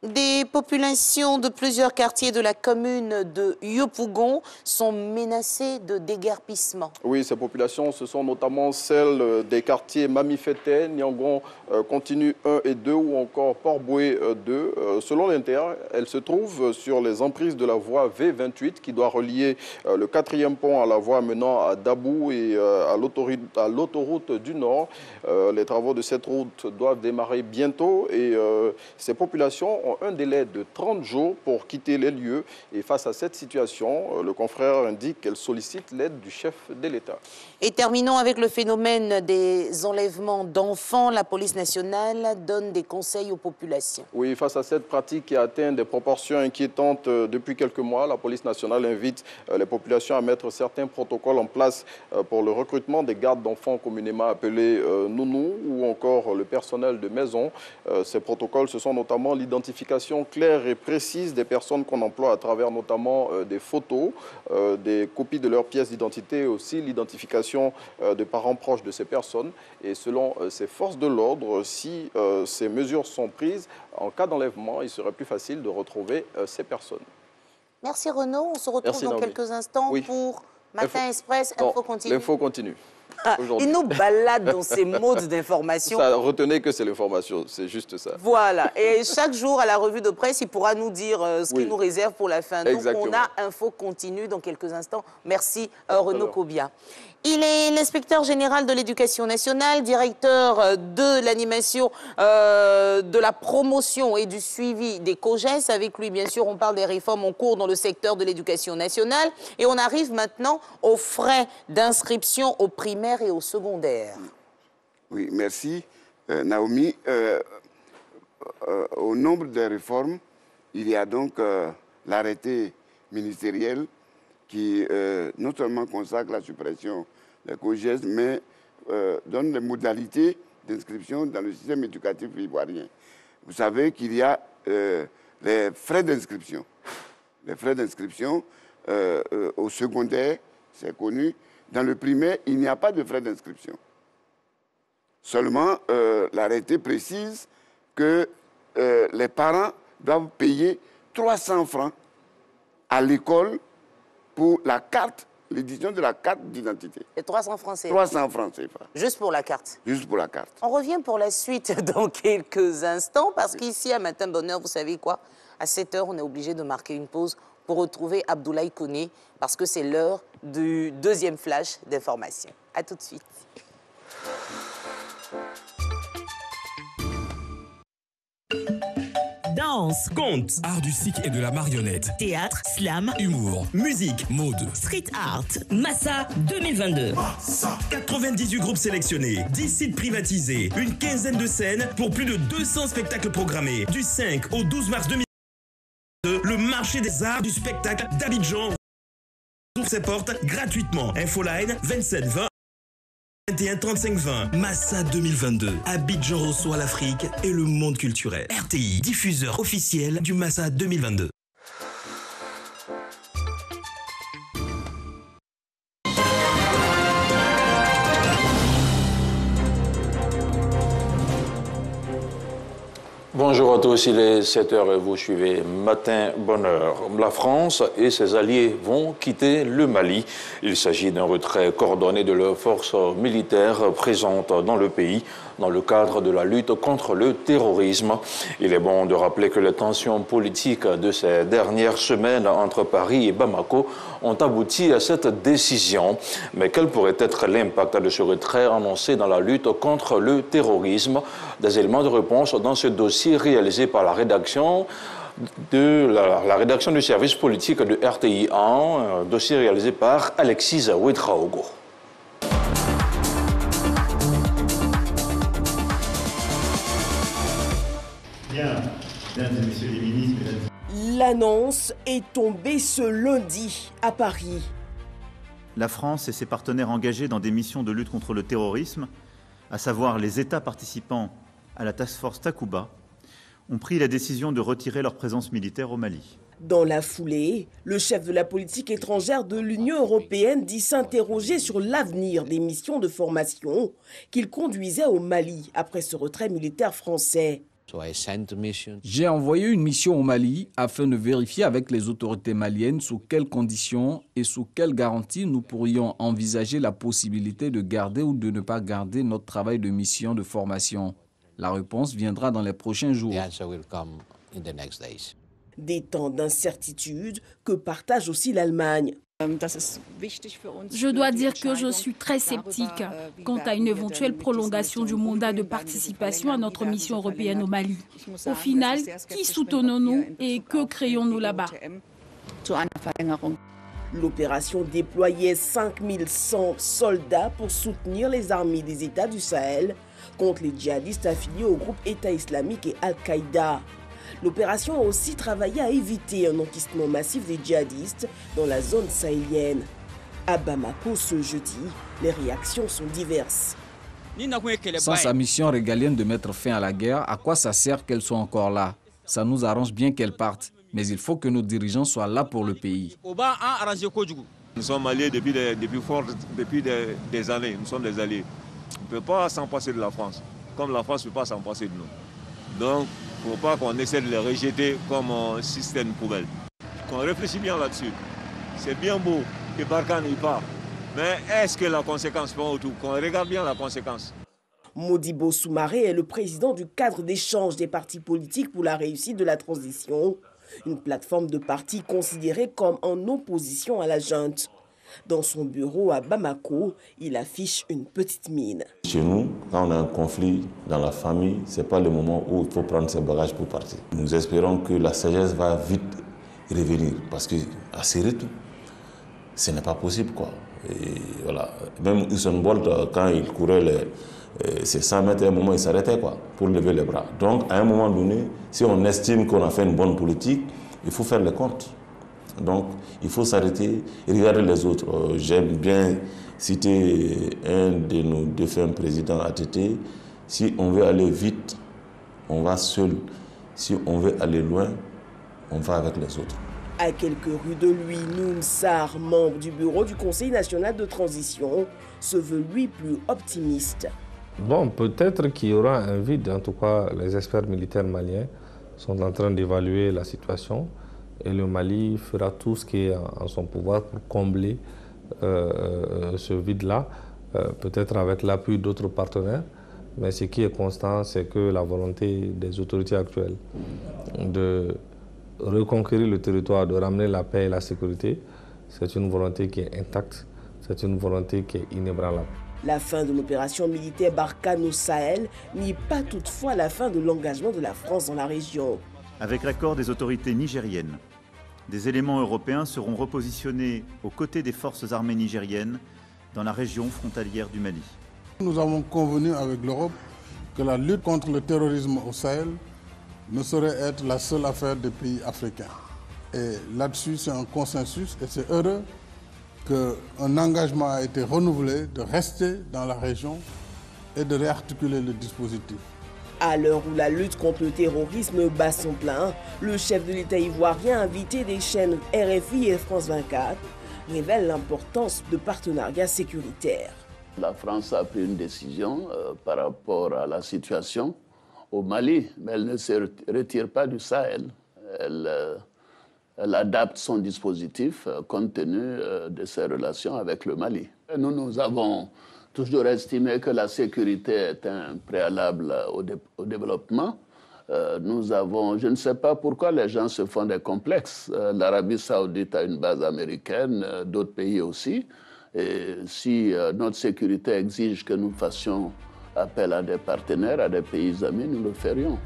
Des populations de plusieurs quartiers de la commune de Yopougon sont menacées de déguerpissement. Oui, ces populations, ce sont notamment celles des quartiers Mamifete, Niangon Continu 1 et 2 ou encore Port-Boué 2. Selon l'Inter, elles se trouvent sur les emprises de la voie V28 qui doit relier le 4e pont à la voie menant à Dabou et à l'autoroute du Nord. Les travaux de cette route doivent démarrer bientôt et ces populations ont un délai de 30 jours pour quitter les lieux. Et face à cette situation, le confrère indique qu'elle sollicite l'aide du chef de l'État. Et terminons avec le phénomène des enlèvements d'enfants. La police nationale donne des conseils aux populations. Oui, face à cette pratique qui atteint des proportions inquiétantes depuis quelques mois, la police nationale invite les populations à mettre certains protocoles en place pour le recrutement des gardes d'enfants communément appelés nounous ou encore le personnel de maison. Ces protocoles, ce sont notamment l'identification claire et précise des personnes qu'on emploie à travers notamment des photos, des copies de leurs pièces d'identité et aussi l'identification de parents proches de ces personnes. Et selon ces forces de l'ordre, si ces mesures sont prises, en cas d'enlèvement, il serait plus facile de retrouver ces personnes. Merci Renaud. On se retrouve dans quelques instants pour Matin Express. Info continue. L'info continue. Il nous balade dans ces modes d'information. Retenez que c'est l'information, c'est juste ça. Voilà, et chaque jour à la revue de presse, il pourra nous dire ce qu'il nous réserve pour la fin. Donc on a Info continue dans quelques instants. Merci Renaud Kobia. Il est l'inspecteur général de l'éducation nationale, directeur de l'animation, de la promotion et du suivi des COGES. Avec lui, bien sûr, on parle des réformes en cours dans le secteur de l'éducation nationale. Et on arrive maintenant aux frais d'inscription au primaire et au secondaire. Oui, merci Naomi. Au nombre des réformes, il y a donc l'arrêté ministériel qui non seulement consacre la suppression des COGES, mais donne les modalités d'inscription dans le système éducatif ivoirien. Vous savez qu'il y a les frais d'inscription. Les frais d'inscription au secondaire, c'est connu. Dans le primaire, il n'y a pas de frais d'inscription. Seulement, l'arrêté précise que les parents doivent payer 300 francs à l'école pour la carte, l'édition de la carte d'identité. Et 300 francs CFA. 300 francs CFA. Juste pour la carte. Juste pour la carte. On revient pour la suite dans quelques instants, parce qu'ici, à Matin Bonheur, vous savez quoi? À 7 h, on est obligé de marquer une pause pour retrouver Abdoulaye Koné, parce que c'est l'heure du deuxième flash d'information. À tout de suite. Danse, conte, art du cycle et de la marionnette, théâtre, slam, humour, musique, mode, street art, Massa 2022. Massa. 98 groupes sélectionnés, 10 sites privatisés, une quinzaine de scènes pour plus de 200 spectacles programmés. Du 5 au 12 mars 2022, le marché des arts du spectacle d'Abidjan ouvre ses portes gratuitement. Infoline 27 20 21 35 20. Massa 2022. Abidjan reçoit l'Afrique et le monde culturel. RTI, diffuseur officiel du Massa 2022. Bonjour à tous, il est 7 h et vous suivez Matin Bonheur. La France et ses alliés vont quitter le Mali. Il s'agit d'un retrait coordonné de leurs forces militaires présentes dans le pays dans le cadre de la lutte contre le terrorisme. Il est bon de rappeler que les tensions politiques de ces dernières semaines entre Paris et Bamako ont abouti à cette décision. Mais quel pourrait être l'impact de ce retrait annoncé dans la lutte contre le terrorisme? Des éléments de réponse dans ce dossier réalisé par la rédaction la rédaction du service politique de RTI 1, un dossier réalisé par Alexis Ouedraogo. Bien, mesdames et messieurs les ministres, L'annonce est tombée ce lundi à Paris. La France et ses partenaires engagés dans des missions de lutte contre le terrorisme, à savoir les États participants à la Task Force Takuba, ont pris la décision de retirer leur présence militaire au Mali. Dans la foulée, le chef de la politique étrangère de l'Union européenne dit s'interroger sur l'avenir des missions de formation qu'il conduisait au Mali après ce retrait militaire français. J'ai envoyé une mission au Mali afin de vérifier avec les autorités maliennes sous quelles conditions et sous quelles garanties nous pourrions envisager la possibilité de garder ou de ne pas garder notre travail de mission de formation. La réponse viendra dans les prochains jours. Des temps d'incertitude que partage aussi l'Allemagne. Je dois dire que je suis très sceptique quant à une éventuelle prolongation du mandat de participation à notre mission européenne au Mali. Au final, qui soutenons-nous et que créons-nous là-bas? L'opération déployait 5100 soldats pour soutenir les armées des États du Sahel contre les djihadistes affiliés au groupe État islamique et Al-Qaïda. L'opération a aussi travaillé à éviter un enquistement massif des djihadistes dans la zone sahélienne. À Bamako ce jeudi, les réactions sont diverses. Sans sa mission régalienne de mettre fin à la guerre, à quoi ça sert qu'elles soient encore là? Ça nous arrange bien qu'elles partent, mais il faut que nos dirigeants soient là pour le pays. Nous sommes alliés depuis des années, nous sommes des alliés. On ne peut pas s'en passer de la France, comme la France ne peut pas s'en passer de nous. Donc, il ne faut pas qu'on essaie de les rejeter comme un système poubelle. Qu'on réfléchit bien là-dessus. C'est bien beau que Barkhane y part, mais est-ce que la conséquence prend autour? Qu'on regarde bien la conséquence. Modibo Soumaré est le président du cadre d'échange des partis politiques pour la réussite de la transition, une plateforme de partis considérée comme en opposition à la junte. Dans son bureau à Bamako, il affiche une petite mine. Chez nous, quand on a un conflit dans la famille, ce n'est pas le moment où il faut prendre ses bagages pour partir. Nous espérons que la sagesse va vite revenir, parce qu'à ce rythme, ce n'est pas possible, quoi. Et voilà. Même Usain Bolt, quand il courait ces 100 mètres, à un moment, il s'arrêtait, quoi, pour lever les bras. Donc, à un moment donné, si on estime qu'on a fait une bonne politique, il faut faire les comptes. Donc, il faut s'arrêter et regarder les autres. J'aime bien citer un de nos défunts présidents ATT. Si on veut aller vite, on va seul. Si on veut aller loin, on va avec les autres. À quelques rues de lui, Noum Sarr, membre du bureau du Conseil national de transition, se veut lui plus optimiste. Bon, peut-être qu'il y aura un vide. En tout cas, les experts militaires maliens sont en train d'évaluer la situation. Et le Mali fera tout ce qui est en son pouvoir pour combler ce vide-là, peut-être avec l'appui d'autres partenaires. Mais ce qui est constant, c'est que la volonté des autorités actuelles de reconquérir le territoire, de ramener la paix et la sécurité, c'est une volonté qui est intacte, c'est une volonté qui est inébranlable. La fin de l'opération militaire Barkhane au Sahel n'est pas toutefois la fin de l'engagement de la France dans la région. Avec l'accord des autorités nigériennes, des éléments européens seront repositionnés aux côtés des forces armées nigériennes dans la région frontalière du Mali. Nous avons convenu avec l'Europe que la lutte contre le terrorisme au Sahel ne saurait être la seule affaire des pays africains. Et là-dessus, c'est un consensus et c'est heureux qu'un engagement a été renouvelé de rester dans la région et de réarticuler le dispositif. À l'heure où la lutte contre le terrorisme bat son plein, le chef de l'État ivoirien, invité des chaînes RFI et France 24, révèle l'importance de partenariats sécuritaires. La France a pris une décision par rapport à la situation au Mali, mais elle ne se retire pas du Sahel. Elle adapte son dispositif compte tenu de ses relations avec le Mali. Nous avons toujours estimé que la sécurité est un préalable au développement. Je ne sais pas pourquoi les gens se font des complexes. L'Arabie saoudite a une base américaine, d'autres pays aussi. Et si notre sécurité exige que nous fassions appel à des partenaires, à des pays amis, nous le ferions.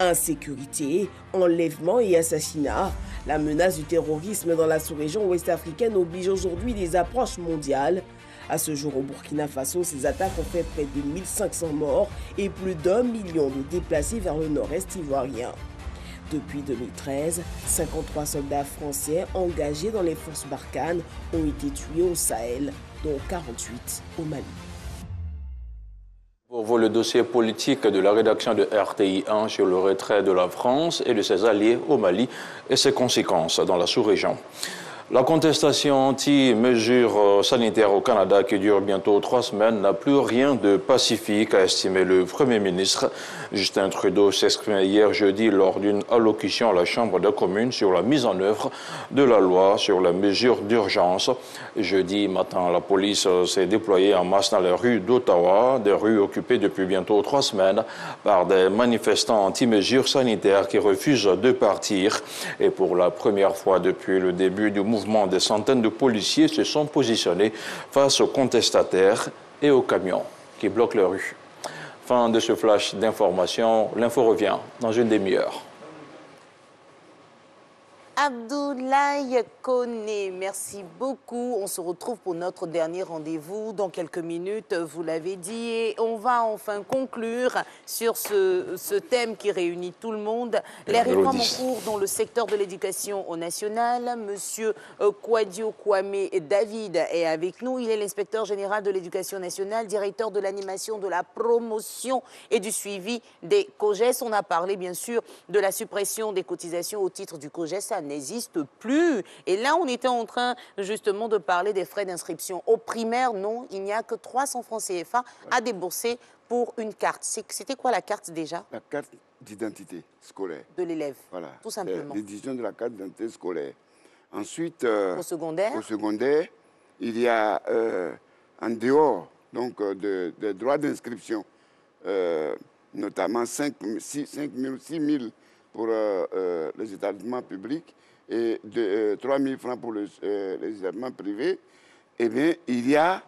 Insécurité, enlèvement et assassinat, la menace du terrorisme dans la sous-région ouest-africaine oblige aujourd'hui des approches mondiales À ce jour, au Burkina Faso, ces attaques ont fait près de 1500 morts et plus d'1 million de déplacés vers le nord-est ivoirien. Depuis 2013, 53 soldats français engagés dans les forces Barkhane ont été tués au Sahel, dont 48 au Mali. Pour vous, le dossier politique de la rédaction de RTI 1 sur le retrait de la France et de ses alliés au Mali et ses conséquences dans la sous-région. La contestation anti-mesures sanitaires au Canada, qui dure bientôt 3 semaines, n'a plus rien de pacifique, a estimé le Premier ministre. Justin Trudeau s'exprimait hier jeudi lors d'une allocution à la Chambre des communes sur la mise en œuvre de la loi sur les mesures d'urgence. Jeudi matin, la police s'est déployée en masse dans les rues d'Ottawa, des rues occupées depuis bientôt 3 semaines par des manifestants anti-mesures sanitaires qui refusent de partir. Et pour la première fois depuis le début du mouvement, des centaines de policiers se sont positionnés face aux contestataires et aux camions qui bloquent les rues. Fin de ce flash d'information. L'info revient dans une demi-heure. Abdoulaye Koné, merci beaucoup. On se retrouve pour notre dernier rendez-vous dans quelques minutes, vous l'avez dit. Et on va enfin conclure sur ce thème qui réunit tout le monde. Les réformes en cours dans le secteur de l'éducation nationale. Monsieur Kwadio Kwame David est avec nous. Il est l'inspecteur général de l'éducation nationale, directeur de l'animation, de la promotion et du suivi des COGES. On a parlé bien sûr de la suppression des cotisations au titre du COGES. Ça n'existe plus. Et là, on était en train justement de parler des frais d'inscription. Au primaire, non, il n'y a que 300 francs CFA à débourser pour une carte. C'était quoi la carte déjà? La carte d'identité scolaire. De l'élève, voilà, tout simplement. L'édition de la carte d'identité scolaire. Ensuite, au secondaire, il y a en dehors donc, des droits d'inscription, notamment 6 000 pour les établissements publics et 3 000 francs pour les établissements privés, eh bien, il y a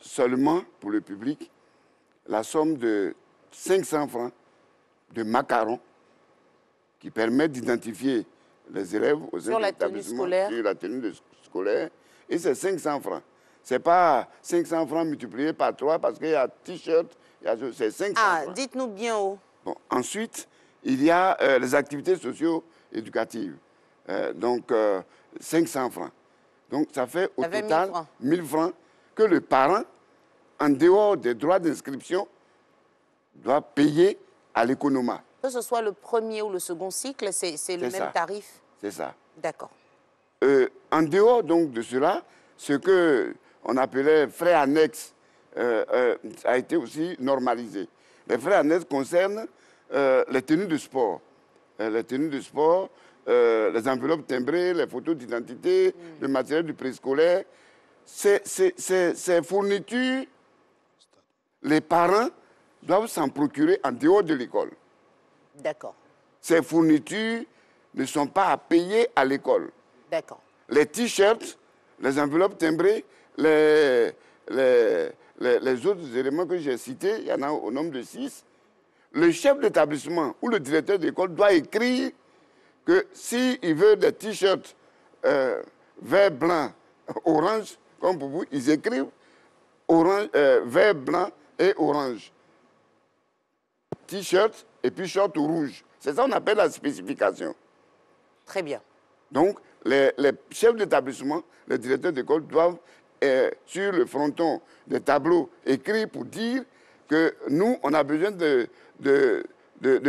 seulement pour le public la somme de 500 francs de macarons qui permettent d'identifier les élèves aux établissements sur la tenue scolaire. Et c'est 500 francs. Ce n'est pas 500 francs multipliés par 3 parce qu'il y a t-shirt, c'est 500 francs. Dites-nous bien où. Bon, ensuite, il y a les activités socio-éducatives. Donc, 500 francs. Donc, ça fait au total 1 000 francs que le parent, en dehors des droits d'inscription, doit payer à l'économat. Que ce soit le premier ou le second cycle, c'est le même tarif? C'est ça. D'accord. En dehors donc de cela, ce qu'on appelait frais annexes a été aussi normalisé. Les frais annexes concernent les tenues de sport. Les tenues de sport, les enveloppes timbrées, les photos d'identité, le matériel du préscolaire. Ces fournitures, les parents doivent s'en procurer en dehors de l'école. D'accord. Ces fournitures ne sont pas à payer à l'école. D'accord. Les t-shirts, les enveloppes timbrées, les autres éléments que j'ai cités, il y en a au nombre de 6. Le chef d'établissement ou le directeur d'école doit écrire que s'il veut des t-shirts vert, blanc, orange, comme pour vous, ils écrivent orange, vert, blanc et orange. T-shirt et puis short rouge. C'est ça qu'on appelle la spécification. Très bien. Donc, les chefs d'établissement, les directeurs d'école doivent, sur le fronton des tableaux écrits pour dire que nous, on a besoin de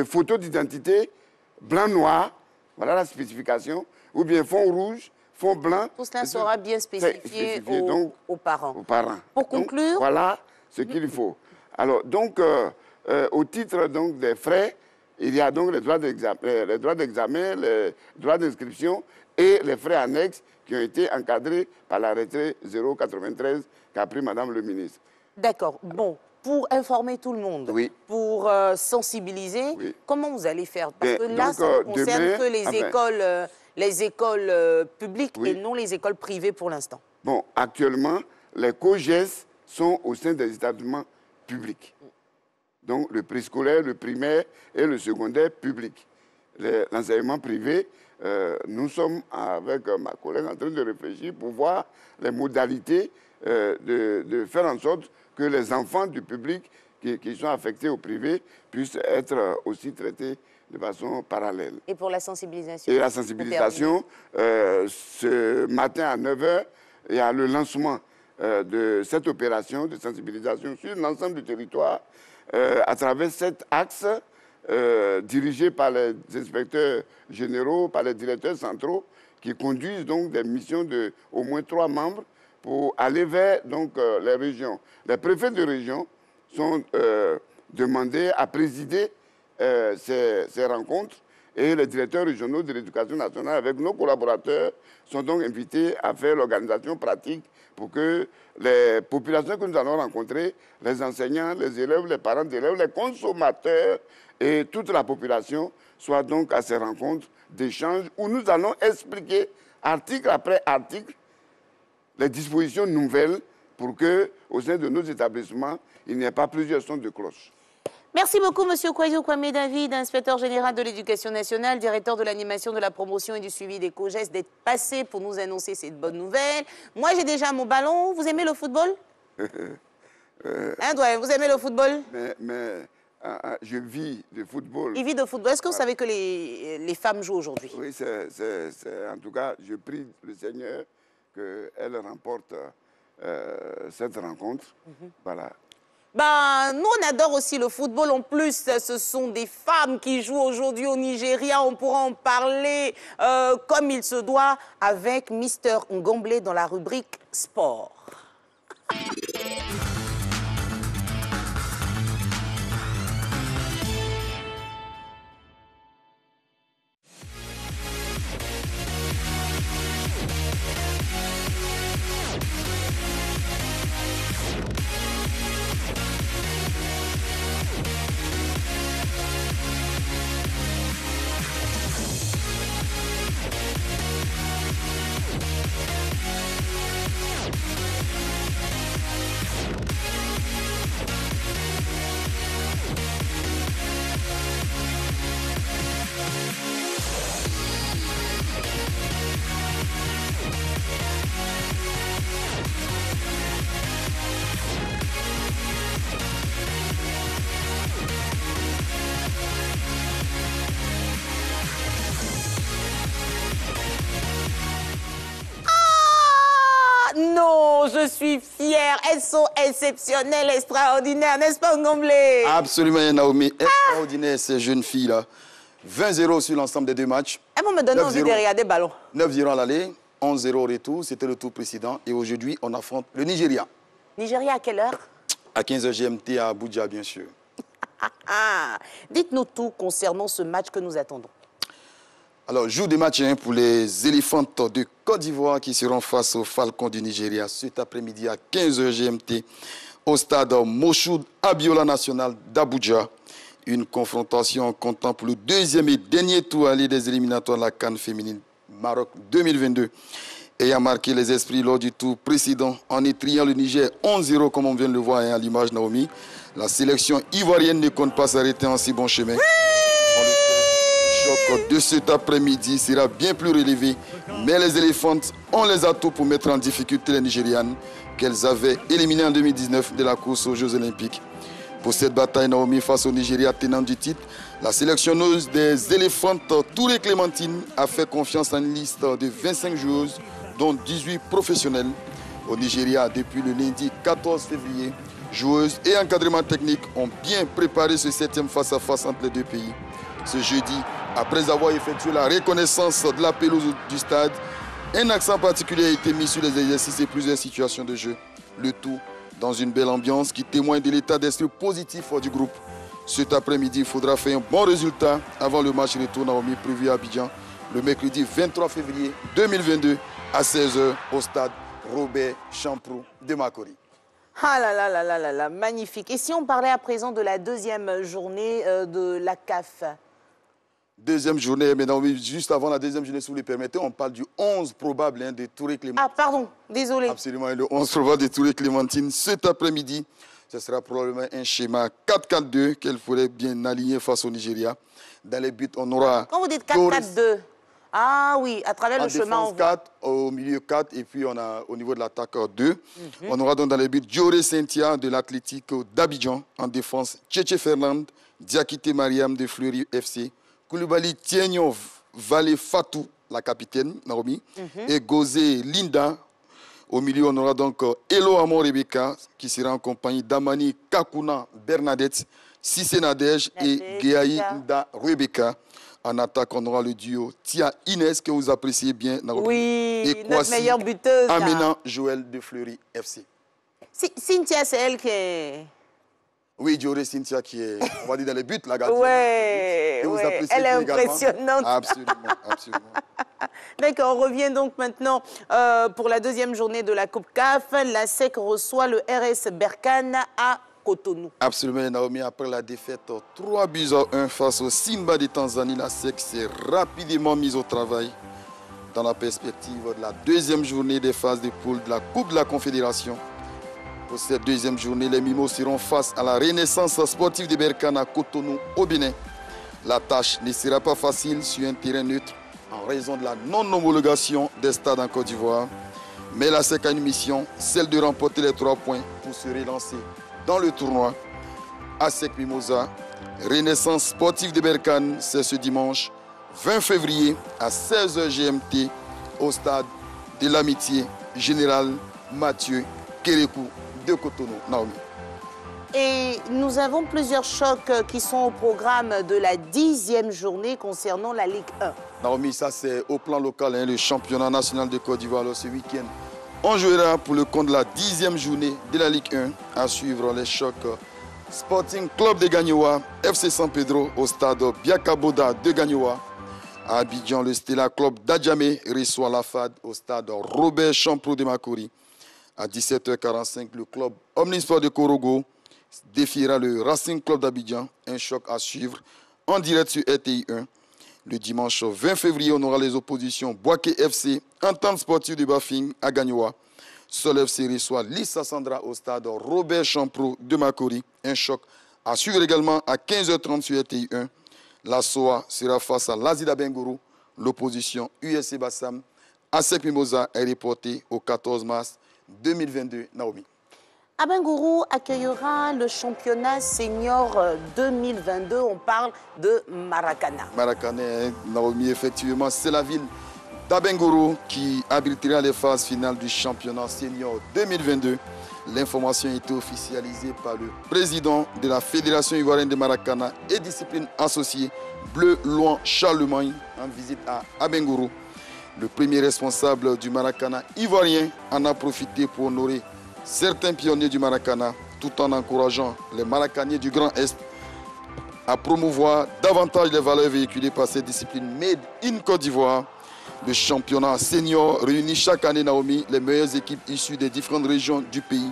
photos d'identité blanc-noir, voilà la spécification, ou bien fond rouge, fond blanc. Tout cela sera bien spécifié aux parents. Pour conclure, donc, voilà ce qu'il faut. Alors, donc, au titre donc, des frais, il y a donc les droits d'examen, les droits d'inscription et les frais annexes qui ont été encadrés par l'arrêté 093 qu'a pris Madame le ministre. D'accord. Bon, pour informer tout le monde, pour sensibiliser, comment vous allez faire? Parce que là, ça ne concerne que les écoles publiques et non les écoles privées pour l'instant. Bon, actuellement, les COGES sont au sein des établissements publics. Donc, le préscolaire, le primaire et le secondaire public. L'enseignement privé, nous sommes, avec ma collègue, en train de réfléchir pour voir les modalités de faire en sorte que les enfants du public qui sont affectés au privé puissent être aussi traités de façon parallèle. Et pour la sensibilisation? Et la sensibilisation, ce matin à 9 h, il y a le lancement de cette opération de sensibilisation sur l'ensemble du territoire à travers 7 axes dirigés par les inspecteurs généraux, par les directeurs centraux qui conduisent donc des missions de au moins 3 membres pour aller vers donc, les régions. Les préfets de région sont demandés à présider ces rencontres et les directeurs régionaux de l'éducation nationale avec nos collaborateurs sont donc invités à faire l'organisation pratique pour que les populations que nous allons rencontrer, les enseignants, les élèves, les parents d'élèves, les consommateurs et toute la population soient donc à ces rencontres d'échange où nous allons expliquer article après article les dispositions nouvelles pour que, au sein de nos établissements, il n'y ait pas plusieurs sons de cloche. Merci beaucoup, M. Kwayo Kwame David, inspecteur général de l'Éducation nationale, directeur de l'animation, de la promotion et du suivi des COGES, d'être passé pour nous annoncer cette bonne nouvelle. Moi, j'ai déjà mon ballon. Vous aimez le football? Hein, Doyen, vous aimez le football? Je vis de football. Il vit de football. Est-ce que vous savez que les femmes jouent aujourd'hui? Oui, en tout cas, je prie le Seigneur qu'elle remporte cette rencontre. Voilà. Ben, nous, on adore aussi le football. En plus, ce sont des femmes qui jouent aujourd'hui au Nigeria. On pourra en parler comme il se doit avec Mr. Ngomble dans la rubrique sport. Non, je suis fière. Elles sont exceptionnelles, extraordinaires, n'est-ce pas, Ngomble? Absolument, Naomi. Extraordinaire, ces jeunes filles-là. 20-0 sur l'ensemble des 2 matchs. Elles vont me donner envie de regarder le ballon. 9-0 à l'aller, 11-0 au retour. C'était le tour précédent. Et aujourd'hui, on affronte le Nigeria. Nigeria à quelle heure? À 15 h GMT à Abuja, bien sûr. Dites-nous tout concernant ce match que nous attendons. Alors, jour de match pour les éléphantes de Côte d'Ivoire qui seront face aux Falcons du Nigeria cet après-midi à 15 h GMT au stade Moshood Abiola National d'Abuja. Une confrontation comptant pour le 2e et dernier tour aller des éliminatoires de la CAN féminine Maroc 2022. Ayant marqué les esprits lors du tour précédent en étriant le Niger 11-0 comme on vient de le voir à l'image, Naomi, la sélection ivoirienne ne compte pas s'arrêter en si bon chemin. Le choc de cet après-midi sera bien plus relevé, mais les éléphantes ont les atouts pour mettre en difficulté les Nigérianes qu'elles avaient éliminées en 2019 de la course aux Jeux Olympiques. Pour cette bataille, Naomi, face au Nigeria tenant du titre, la sélectionneuse des éléphantes Touré Clémentine a fait confiance à une liste de 25 joueuses, dont 18 professionnelles. Au Nigeria, depuis le lundi 14 février, joueuses et encadrement technique ont bien préparé ce 7e face-à-face entre les 2 pays. Ce jeudi, après avoir effectué la reconnaissance de la pelouse du stade, un accent particulier a été mis sur les exercices et plusieurs situations de jeu. Le tout dans une belle ambiance qui témoigne de l'état d'esprit positif du groupe. Cet après-midi, il faudra faire un bon résultat avant le match retour Naomi prévu à Abidjan le mercredi 23 février 2022 à 16 h au stade Robert Champrou de Makori. Ah là là là là là là, magnifique. Et si on parlait à présent de la 2e journée de la CAF? Deuxième journée, mais Naomi, juste avant la deuxième journée, si vous le permettez, on parle du 11 probable de Touré Clémentine. Ah, pardon, désolé. Absolument, le 11 probable de Touré Clémentine. Cet après-midi, ce sera probablement un schéma 4-4-2 qu'elle ferait bien aligner face au Nigeria. Dans les buts, on aura... Quand vous dites 4-4-2, Ah oui, à travers le chemin. En défense 4, au milieu 4, et puis on a au niveau de l'attaque 2. On aura donc dans les buts Dioré Cynthia de l'Atlético d'Abidjan. En défense, Tchétché Fernand, Diakité Mariam de Fleury FC. Koulibaly Tienyo Valé Fatou, la capitaine, Naomi. Et Gozé Linda. Au milieu, on aura donc Elo Amon Rebecca, qui sera en compagnie d'Amani Kakuna Bernadette, Sissé Nadej et Guéaï Nda Rebecca. En attaque, on aura le duo Tia Inès, que vous appréciez bien, Naomi. Oui, et notre meilleure buteuse. Amina Joël de Fleury FC. Cynthia, c'est elle qui est... Oui, Dioré Cynthia qui est, on va dire, dans les buts, la gardienne. Ouais, elle est impressionnante. Absolument, absolument. D'accord, on revient donc maintenant pour la deuxième journée de la Coupe CAF. La SEC reçoit le RS Berkane à Cotonou. Absolument, Naomi, après la défaite 3-1 face au Simba de Tanzanie, la SEC s'est rapidement mise au travail dans la perspective de la deuxième journée des phases de poule de la Coupe de la Confédération. Pour cette deuxième journée, les Mimos seront face à la Renaissance sportive de Berkane à Cotonou, au Bénin. La tâche ne sera pas facile sur un terrain neutre en raison de la non-homologation des stades en Côte d'Ivoire. Mais la SEC a une mission, celle de remporter les 3 points pour se relancer dans le tournoi. ASEC Mimosa, Renaissance sportive de Berkane, c'est ce dimanche 20 février à 16h GMT au stade de l'Amitié Général Mathieu Kérékou de Cotonou. Naomi. Et nous avons plusieurs chocs qui sont au programme de la 10e journée concernant la Ligue 1. Naomi, ça c'est au plan local, hein, le championnat national de Côte d'Ivoire ce week-end. On jouera pour le compte de la 10e journée de la Ligue 1 à suivre les chocs Sporting Club de Gagnoa, FC San Pedro au stade Biakaboda de Gagnoa. À Abidjan, le Stella Club d'Adjamé reçoit la FAD au stade Robert Champrou de Makori. À 17h45, le club Omnisport de Korogo défiera le Racing Club d'Abidjan. Un choc à suivre en direct sur RTI 1. Le dimanche 20 février, on aura les oppositions Boaké FC, Entente Sportive de Bafing à Gagnoa. Sol FC reçoit Lissa Sandra au stade Robert Champrou de Makori. Un choc à suivre également à 15h30 sur RTI 1. La SOA sera face à l'Azida Bengourou. L'opposition USC Bassam. ASEC Mimosa est reportée au 14 mars 2022. Naomi. Abengourou accueillera le championnat senior 2022. On parle de Maracana. Maracana, Naomi, effectivement, c'est la ville d'Abengourou qui abritera les phases finales du championnat senior 2022. L'information a été officialisée par le président de la Fédération ivoirienne de Maracana et discipline associée, Bleu Loin Charlemagne, en visite à Abengourou. Le premier responsable du Maracana ivoirien en a profité pour honorer certains pionniers du Maracana, tout en encourageant les Maracaniers du Grand Est à promouvoir davantage les valeurs véhiculées par cette discipline Made in Côte d'Ivoire. Le championnat senior réunit chaque année, Naomi, les meilleures équipes issues des différentes régions du pays.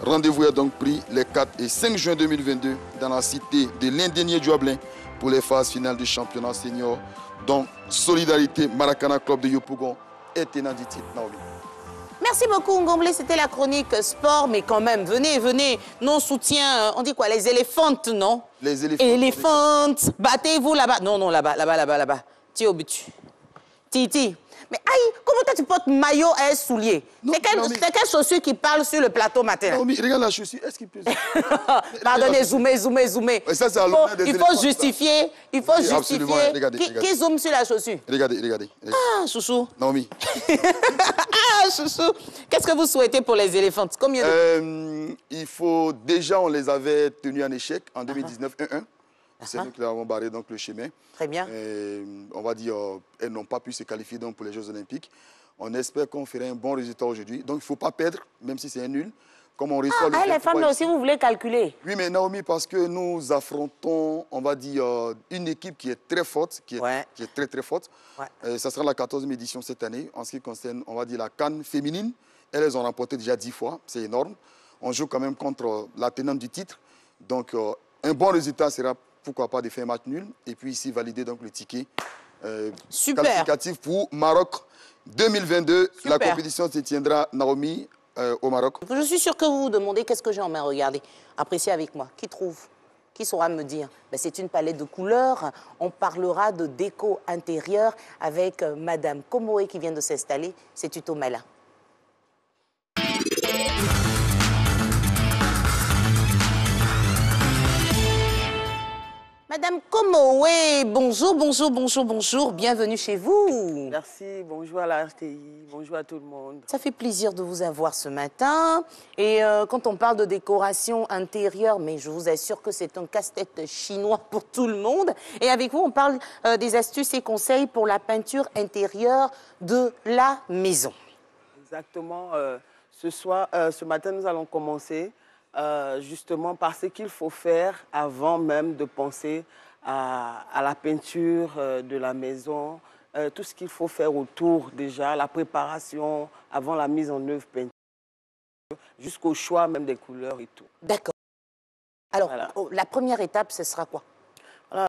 Rendez-vous est donc pris les 4 et 5 juin 2022 dans la cité de l'Indénié du Ablin pour les phases finales du championnat senior, dont Solidarité Maracana Club de Yopougon est tenant du titre. Naomi. Merci beaucoup, Ngomblé. C'était la chronique sport, mais quand même, venez. Non, soutien, on dit quoi, les éléphantes, non? Les éléphantes. Éléphantes, battez-vous là-bas. Non, là-bas. Tiens au but. Titi. Mais aïe, comment toi tu portes maillot et soulier? C'est quelle chaussure qui parle sur le plateau matin? Non, mais regarde la chaussure, est-ce qu'il peut... Pardonnez, zoomez. Ça, il faut justifier. Regardez. Qui zoome sur la chaussure? Regardez. Ah, chouchou. Naomi. Ah, chouchou. Qu'est-ce que vous souhaitez pour les éléphants? Combien de... Il faut... Déjà, on les avait tenus en échec en 2019, 1-1. C'est nous qui avons barré donc, le chemin. Très bien. Et, on va dire, elles n'ont pas pu se qualifier donc, pour les Jeux Olympiques. On espère qu'on ferait un bon résultat aujourd'hui. Donc, il ne faut pas perdre, même si c'est un nul. Comme on reçoit les femmes, là aussi, vous voulez calculer? Oui, mais Naomi, parce que nous affrontons, on va dire, une équipe qui est très forte, qui est très forte. Ouais. Ça sera la 14e édition cette année. En ce qui concerne, on va dire, la CAN féminine. Elles ont remporté déjà 10 fois. C'est énorme. On joue quand même contre la tenante du titre. Donc, un bon résultat sera... Pourquoi pas de faire un match nul et puis ici valider donc le ticket qualificatif pour Maroc 2022. Super. La compétition se tiendra, Naomi, au Maroc. Je suis sûre que vous vous demandez qu'est-ce que j'ai en main. Regardez, appréciez avec moi. Qui trouve? Qui saura me dire? C'est une palette de couleurs. On parlera de déco intérieure avec Madame Komoé qui vient de s'installer. C'est Tuto Mala. Madame Komoé, bonjour, bonjour, bonjour, bonjour, bienvenue chez vous. Merci, bonjour à la RTI, bonjour à tout le monde. Ça fait plaisir de vous avoir ce matin. Et quand on parle de décoration intérieure, mais je vous assure que c'est un casse-tête chinois pour tout le monde. Et avec vous, on parle des astuces et conseils pour la peinture intérieure de la maison. Exactement. Ce matin, nous allons commencer justement par ce qu'il faut faire avant même de penser à la peinture de la maison, tout ce qu'il faut faire autour déjà, la préparation avant la mise en œuvre peinture, jusqu'au choix même des couleurs et tout. D'accord. Alors, voilà. La première étape, ce sera quoi? La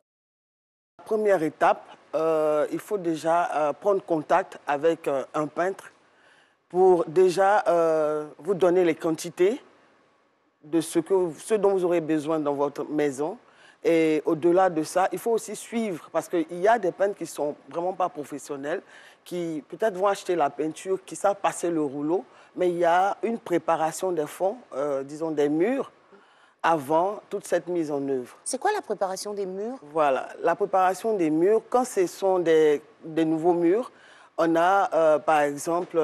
première étape, il faut déjà prendre contact avec un peintre pour déjà vous donner les quantités de ce dont vous aurez besoin dans votre maison. Et au-delà de ça, il faut aussi suivre, parce qu'il y a des peintres qui ne sont vraiment pas professionnels, qui peut-être vont acheter la peinture, qui savent passer le rouleau, mais il y a une préparation des fonds, disons des murs, avant toute cette mise en œuvre. C'est quoi la préparation des murs? Voilà, la préparation des murs, quand ce sont des nouveaux murs, on a par exemple,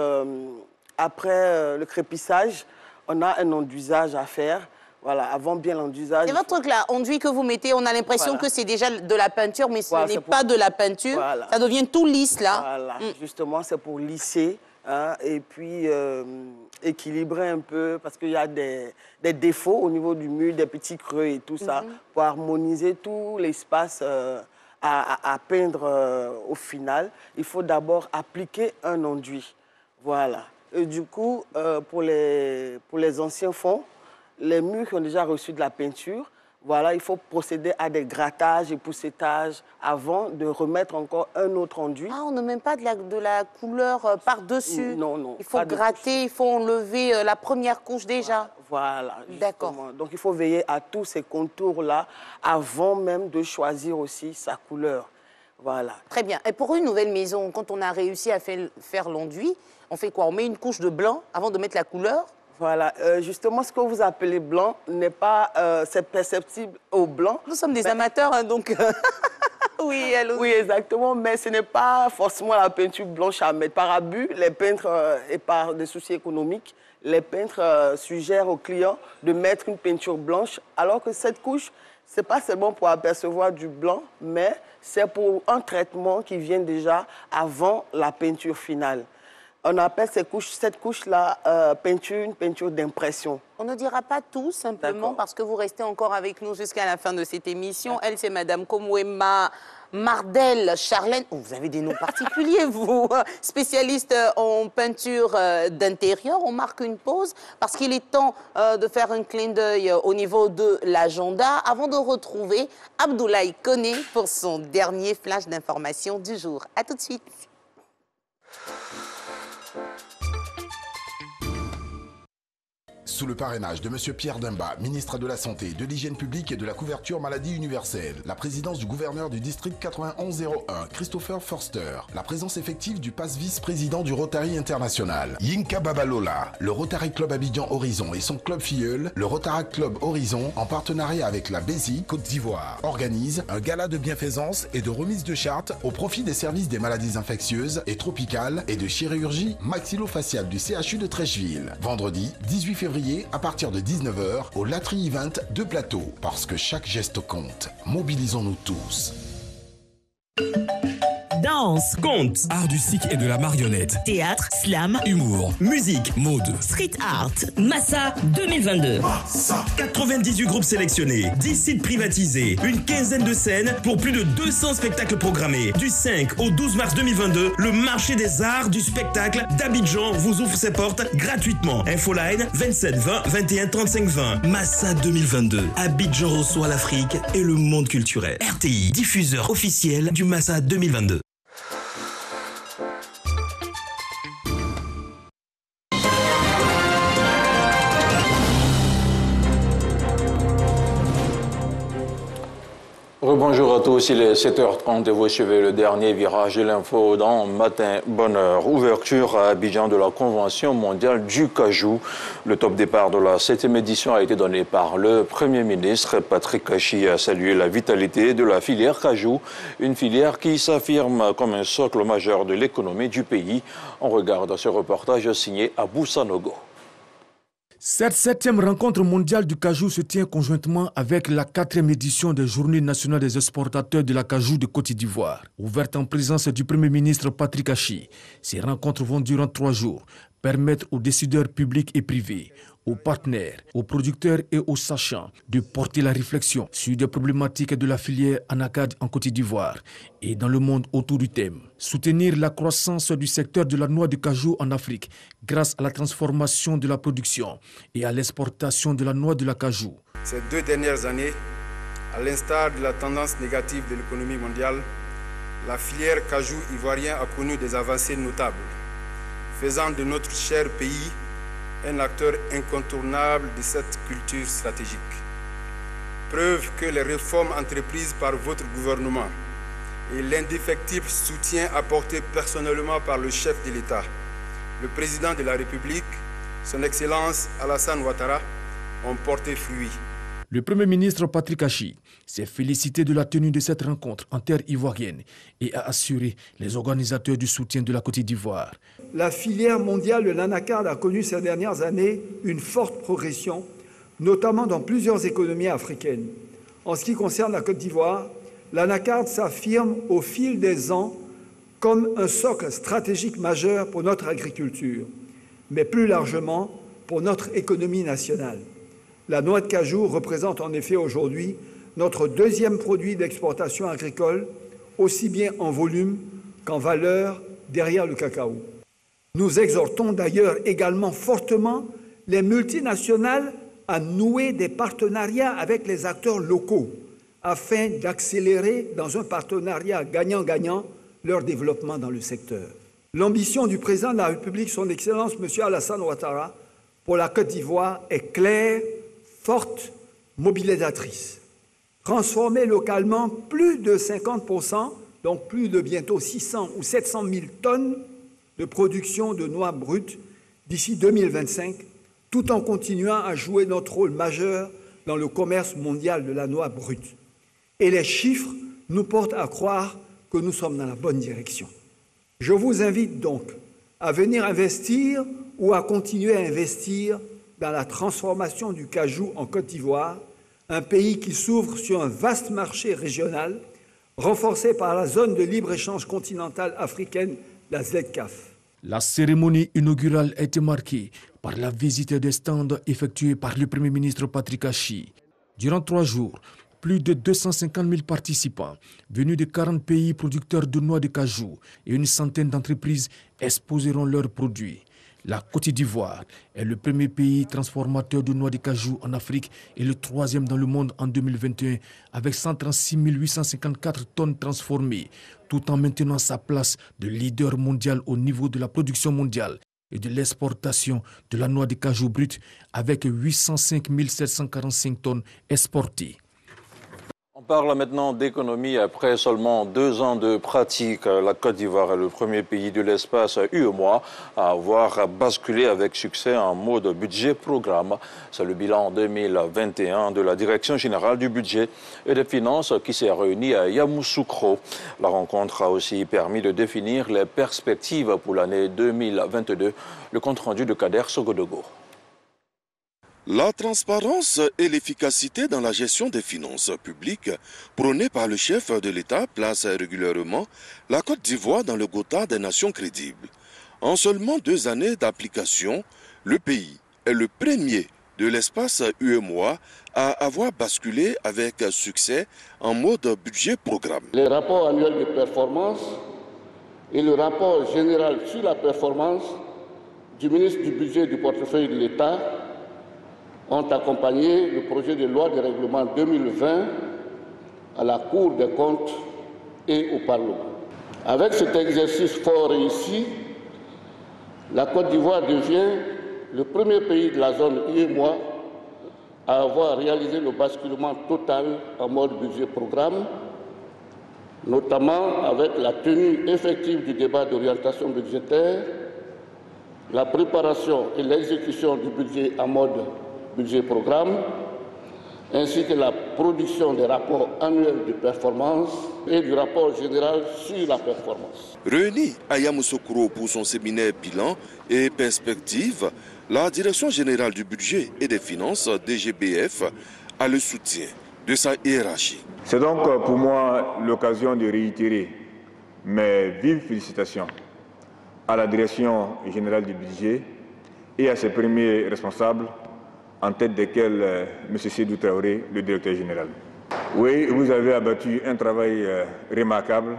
après le crépissage, on a un enduisage à faire. Voilà, avant bien l'enduisage. C'est votre truc là, enduit que vous mettez, on a l'impression que c'est déjà de la peinture, mais ce n'est pas de la peinture. Voilà. Ça devient tout lisse là. Voilà, justement, c'est pour lisser et puis équilibrer un peu, parce qu'il y a des défauts au niveau du mur, des petits creux et tout ça, pour harmoniser tout l'espace à peindre au final. Il faut d'abord appliquer un enduit. Voilà. Et du coup, pour les anciens fonds, les murs qui ont déjà reçu de la peinture, voilà, il faut procéder à des grattages et poussetages avant de remettre encore un autre enduit. Ah, on ne met pas de la couleur par-dessus? Non, non. Il faut gratter, il faut enlever la première couche déjà? Voilà. D'accord. Donc, il faut veiller à tous ces contours-là avant même de choisir aussi sa couleur. Voilà. Très bien. Et pour une nouvelle maison, quand on a réussi à faire l'enduit, on fait quoi? On met une couche de blanc avant de mettre la couleur? Voilà. Justement, ce que vous appelez blanc n'est pas c'est perceptible au blanc. Nous sommes des amateurs, hein, donc... Oui, oui, exactement, mais ce n'est pas forcément la peinture blanche à mettre. Par abus, les peintres, et par des soucis économiques, les peintres suggèrent aux clients de mettre une peinture blanche, alors que cette couche, ce n'est pas seulement pour apercevoir du blanc, mais c'est pour un traitement qui vient déjà avant la peinture finale. On appelle cette couche-là une peinture d'impression. On ne dira pas tout, simplement, parce que vous restez encore avec nous jusqu'à la fin de cette émission. Elle, c'est Madame Komoé Mardel Charlène. Oh, vous avez des noms particuliers, vous. Spécialiste en peinture d'intérieur. On marque une pause parce qu'il est temps de faire un clin d'œil au niveau de l'agenda avant de retrouver Abdoulaye Koné pour son dernier flash d'information du jour. À tout de suite. Sous le parrainage de M. Pierre Demba, ministre de la Santé, de l'Hygiène publique et de la couverture maladie universelle, la présidence du gouverneur du district 9101, Christopher Forster, la présence effective du passe vice-président du Rotary International, Yinka Babalola, le Rotary Club Abidjan Horizon et son club filleul, le Rotaract Club Horizon, en partenariat avec la Bézi, Côte d'Ivoire, organise un gala de bienfaisance et de remise de chartes au profit des services des maladies infectieuses et tropicales et de chirurgie maxillofaciale du CHU de Trècheville. Vendredi 18 février à partir de 19h au Latry Event de Plateau. Parce que chaque geste compte. Mobilisons-nous tous. Danse, conte, art du cycle et de la marionnette, théâtre, slam, humour, musique, mode, street art, Massa 2022. Massa. 98 groupes sélectionnés, 10 sites privatisés, une quinzaine de scènes pour plus de 200 spectacles programmés. Du 5 au 12 mars 2022, le marché des arts du spectacle d'Abidjan vous ouvre ses portes gratuitement. Infoline 27 20 21 35 20. Massa 2022. Abidjan reçoit l'Afrique et le monde culturel. RTI, diffuseur officiel du Massa 2022. Bonjour à tous, il est 7h30 et vous suivez le dernier virage de l'info dans Matin Bonheur. Ouverture à Abidjan de la Convention mondiale du cajou. Le top départ de la 7e édition a été donné par le Premier ministre. Patrick Kachi a salué la vitalité de la filière cajou, une filière qui s'affirme comme un socle majeur de l'économie du pays. On regarde ce reportage signé Abou Sanogo. Cette 7e rencontre mondiale du cajou se tient conjointement avec la 4e édition des Journées nationales des exportateurs de la cajou de Côte d'Ivoire. Ouverte en présence du Premier ministre Patrick Kachi, ces rencontres vont durer 3 jours, permettre aux décideurs publics et privés, aux partenaires, aux producteurs et aux sachants de porter la réflexion sur des problématiques de la filière anacarde en Côte d'Ivoire et dans le monde autour du thème. Soutenir la croissance du secteur de la noix de cajou en Afrique grâce à la transformation de la production et à l'exportation de la noix de la cajou. Ces 2 dernières années, à l'instar de la tendance négative de l'économie mondiale, la filière cajou ivoirien a connu des avancées notables, faisant de notre cher pays un acteur incontournable de cette culture stratégique. Preuve que les réformes entreprises par votre gouvernement et l'indéfectible soutien apporté personnellement par le chef de l'État, le président de la République, son Excellence Alassane Ouattara, ont porté fruit. Le Premier ministre Patrick Kachi s'est félicité de la tenue de cette rencontre en terre ivoirienne et a assuré les organisateurs du soutien de la Côte d'Ivoire. La filière mondiale de l'anacarde a connu ces dernières années une forte progression, notamment dans plusieurs économies africaines. En ce qui concerne la Côte d'Ivoire, l'anacarde s'affirme au fil des ans comme un socle stratégique majeur pour notre agriculture, mais plus largement pour notre économie nationale. La noix de cajou représente en effet aujourd'hui notre 2e produit d'exportation agricole, aussi bien en volume qu'en valeur derrière le cacao. Nous exhortons d'ailleurs également fortement les multinationales à nouer des partenariats avec les acteurs locaux afin d'accélérer dans un partenariat gagnant-gagnant leur développement dans le secteur. L'ambition du président de la République, son Excellence M. Alassane Ouattara, pour la Côte d'Ivoire est claire, forte, mobilisatrice. Transformer localement plus de 50%, donc plus de bientôt 600 ou 700 000 tonnes de production de noix brutes d'ici 2025, tout en continuant à jouer notre rôle majeur dans le commerce mondial de la noix brute. Et les chiffres nous portent à croire que nous sommes dans la bonne direction. Je vous invite donc à venir investir ou à continuer à investir dans la transformation du cajou en Côte d'Ivoire, un pays qui s'ouvre sur un vaste marché régional, renforcé par la zone de libre-échange continentale africaine, la ZCAF. La cérémonie inaugurale a été marquée par la visite des stands effectués par le Premier ministre Patrick Kachi. Durant 3 jours, plus de 250 000 participants venus de 40 pays producteurs de noix de cajou et une centaine d'entreprises exposeront leurs produits. La Côte d'Ivoire est le premier pays transformateur de noix de cajou en Afrique et le 3e dans le monde en 2021 avec 136 854 tonnes transformées, tout en maintenant sa place de leader mondial au niveau de la production mondiale et de l'exportation de la noix de cajou brute avec 805 745 tonnes exportées. On parle maintenant d'économie. Après seulement 2 ans de pratique, la Côte d'Ivoire est le premier pays de l'espace UEMOA à avoir basculé avec succès en mode budget-programme. C'est le bilan 2021 de la Direction générale du budget et des finances qui s'est réunie à Yamoussoukro. La rencontre a aussi permis de définir les perspectives pour l'année 2022. Le compte-rendu de Kader Sogodogo. La transparence et l'efficacité dans la gestion des finances publiques, prônée par le chef de l'État, place régulièrement la Côte d'Ivoire dans le quota des nations crédibles. En seulement 2 années d'application, le pays est le premier de l'espace UEMOA à avoir basculé avec succès en mode budget-programme. Les rapports annuels de performance et le rapport général sur la performance du ministre du Budget et du portefeuille de l'État ont accompagné le projet de loi de règlement 2020 à la Cour des comptes et au Parlement. Avec cet exercice fort réussi, la Côte d'Ivoire devient le premier pays de la zone UEMOA à avoir réalisé le basculement total en mode budget-programme notamment avec la tenue effective du débat d'orientation budgétaire, la préparation et l'exécution du budget en mode budget-programme, ainsi que la production des rapports annuels de performance et du rapport général sur la performance. Réunie à Yamoussoukro pour son séminaire bilan et perspective, la Direction générale du budget et des finances, DGBF, a le soutien de sa hiérarchie. C'est donc pour moi l'occasion de réitérer mes vives félicitations à la Direction générale du budget et à ses premiers responsables, en tête desquels M. Sédou Traoré, le directeur général. Oui, vous avez abattu un travail remarquable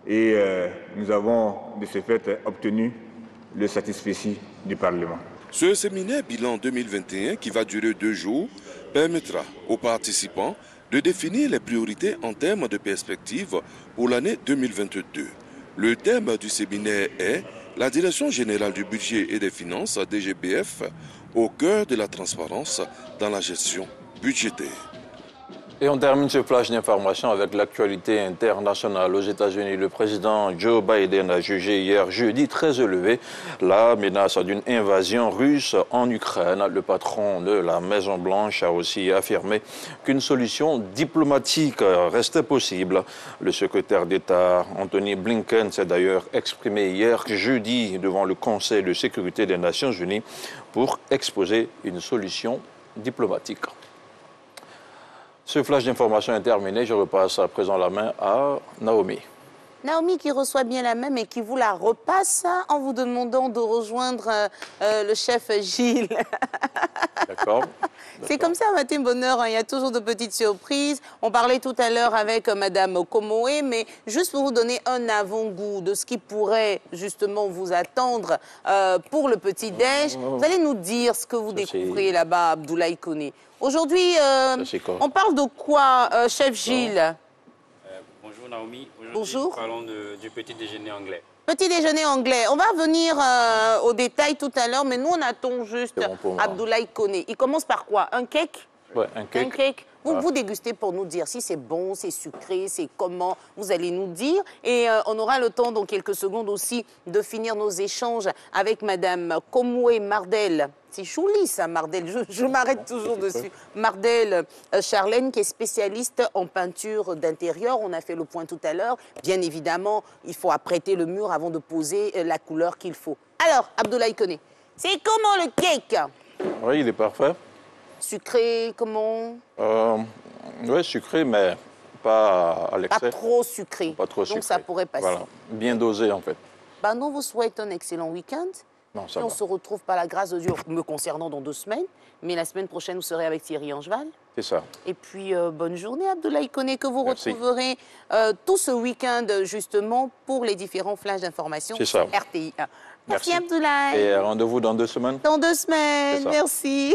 et nous avons de ce fait obtenu le satisfecit du Parlement. Ce séminaire bilan 2021, qui va durer 2 jours, permettra aux participants de définir les priorités en termes de perspective pour l'année 2022. Le thème du séminaire est la Direction générale du budget et des finances, DGBF, au cœur de la transparence dans la gestion budgétaire. Et on termine ce flash d'information avec l'actualité internationale. Aux États-Unis, le président Joe Biden a jugé hier jeudi très élevé la menace d'une invasion russe en Ukraine. Le patron de la Maison-Blanche a aussi affirmé qu'une solution diplomatique restait possible. Le secrétaire d'État Anthony Blinken s'est d'ailleurs exprimé hier jeudi devant le Conseil de sécurité des Nations Unies pour exposer une solution diplomatique. Ce flash d'information est terminé. Je repasse à présent la main à Naomi. Naomi qui reçoit bien la main, mais qui vous la repasse en vous demandant de rejoindre le chef Gilles. D'accord. C'est comme ça, Matin Bonheur, hein, il y a toujours de petites surprises. On parlait tout à l'heure avec Madame Komoé, mais juste pour vous donner un avant-goût de ce qui pourrait justement vous attendre pour le petit-déj, vous allez nous dire ce que vous découvrez là-bas, Abdoulaye Koné. Aujourd'hui, on parle de quoi, chef Gilles? Bonjour Naomi. Bonjour. Nous parlons du petit déjeuner anglais. Petit déjeuner anglais. On va revenir au détail tout à l'heure, mais nous, on attend juste Abdoulaye Koné. Il commence par quoi? Un cake? Ouais, un cake. Un cake. Voilà. Vous dégustez pour nous dire si c'est bon, c'est sucré, c'est comment. Vous allez nous dire. Et on aura le temps dans quelques secondes aussi de finir nos échanges avec Madame Komoué Mardel. C'est joli ça, Mardel. Je m'arrête toujours dessus. Mardel Charlène, qui est spécialiste en peinture d'intérieur. On a fait le point tout à l'heure. Bien évidemment, il faut apprêter le mur avant de poser la couleur qu'il faut. Alors, Abdoulaye Koné, c'est comment le cake? Oui, il est parfait. Sucré, comment? Oui, sucré, mais pas à l'excès. Pas trop sucré. Pas trop sucré. Donc ça pourrait passer. Voilà. Bien dosé, en fait. Ben, nous vous souhaitons un excellent week-end. Non, ça Et on va. se retrouve par la grâce de Dieu, me concernant, dans 2 semaines. Mais la semaine prochaine, vous serez avec Thierry Angeval. C'est ça. Et puis, bonne journée, Abdoulaye Koné, que vous Merci. retrouverez tout ce week-end, justement, pour les différents flashs d'information C'est ça. RTI. Merci, Merci. Abdoulaye. Et rendez-vous dans 2 semaines. Dans 2 semaines, C'est ça. merci.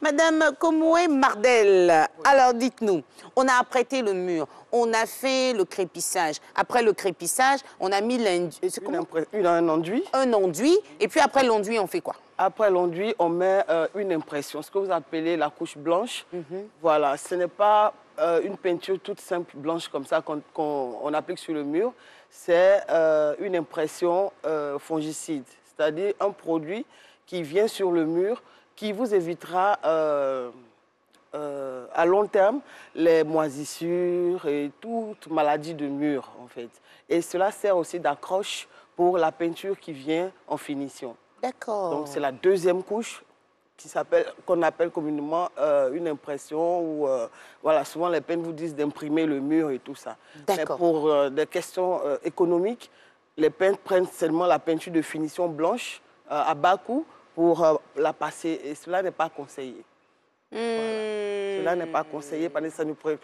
Madame Komoué Mardel, alors dites-nous, on a apprêté le mur, on a fait le crépissage. Après le crépissage, on a mis un enduit. Un enduit. Et puis après l'enduit, on fait quoi? Après l'enduit, on met une impression, ce que vous appelez la couche blanche. Voilà, ce n'est pas une peinture toute simple, blanche comme ça, qu'on applique sur le mur. C'est une impression fongicide, c'est-à-dire un produit qui vient sur le mur, qui vous évitera à long terme les moisissures et toute maladie de mur, en fait. Et cela sert aussi d'accroche pour la peinture qui vient en finition. D'accord. Donc c'est la deuxième couche qu'on appelle communément une impression où, voilà, souvent les peintres vous disent d'imprimer le mur et tout ça. Mais pour des questions économiques, les peintres prennent seulement la peinture de finition blanche à bas coût pour la passer, et cela n'est pas conseillé. Voilà. Cela n'est pas conseillé parce que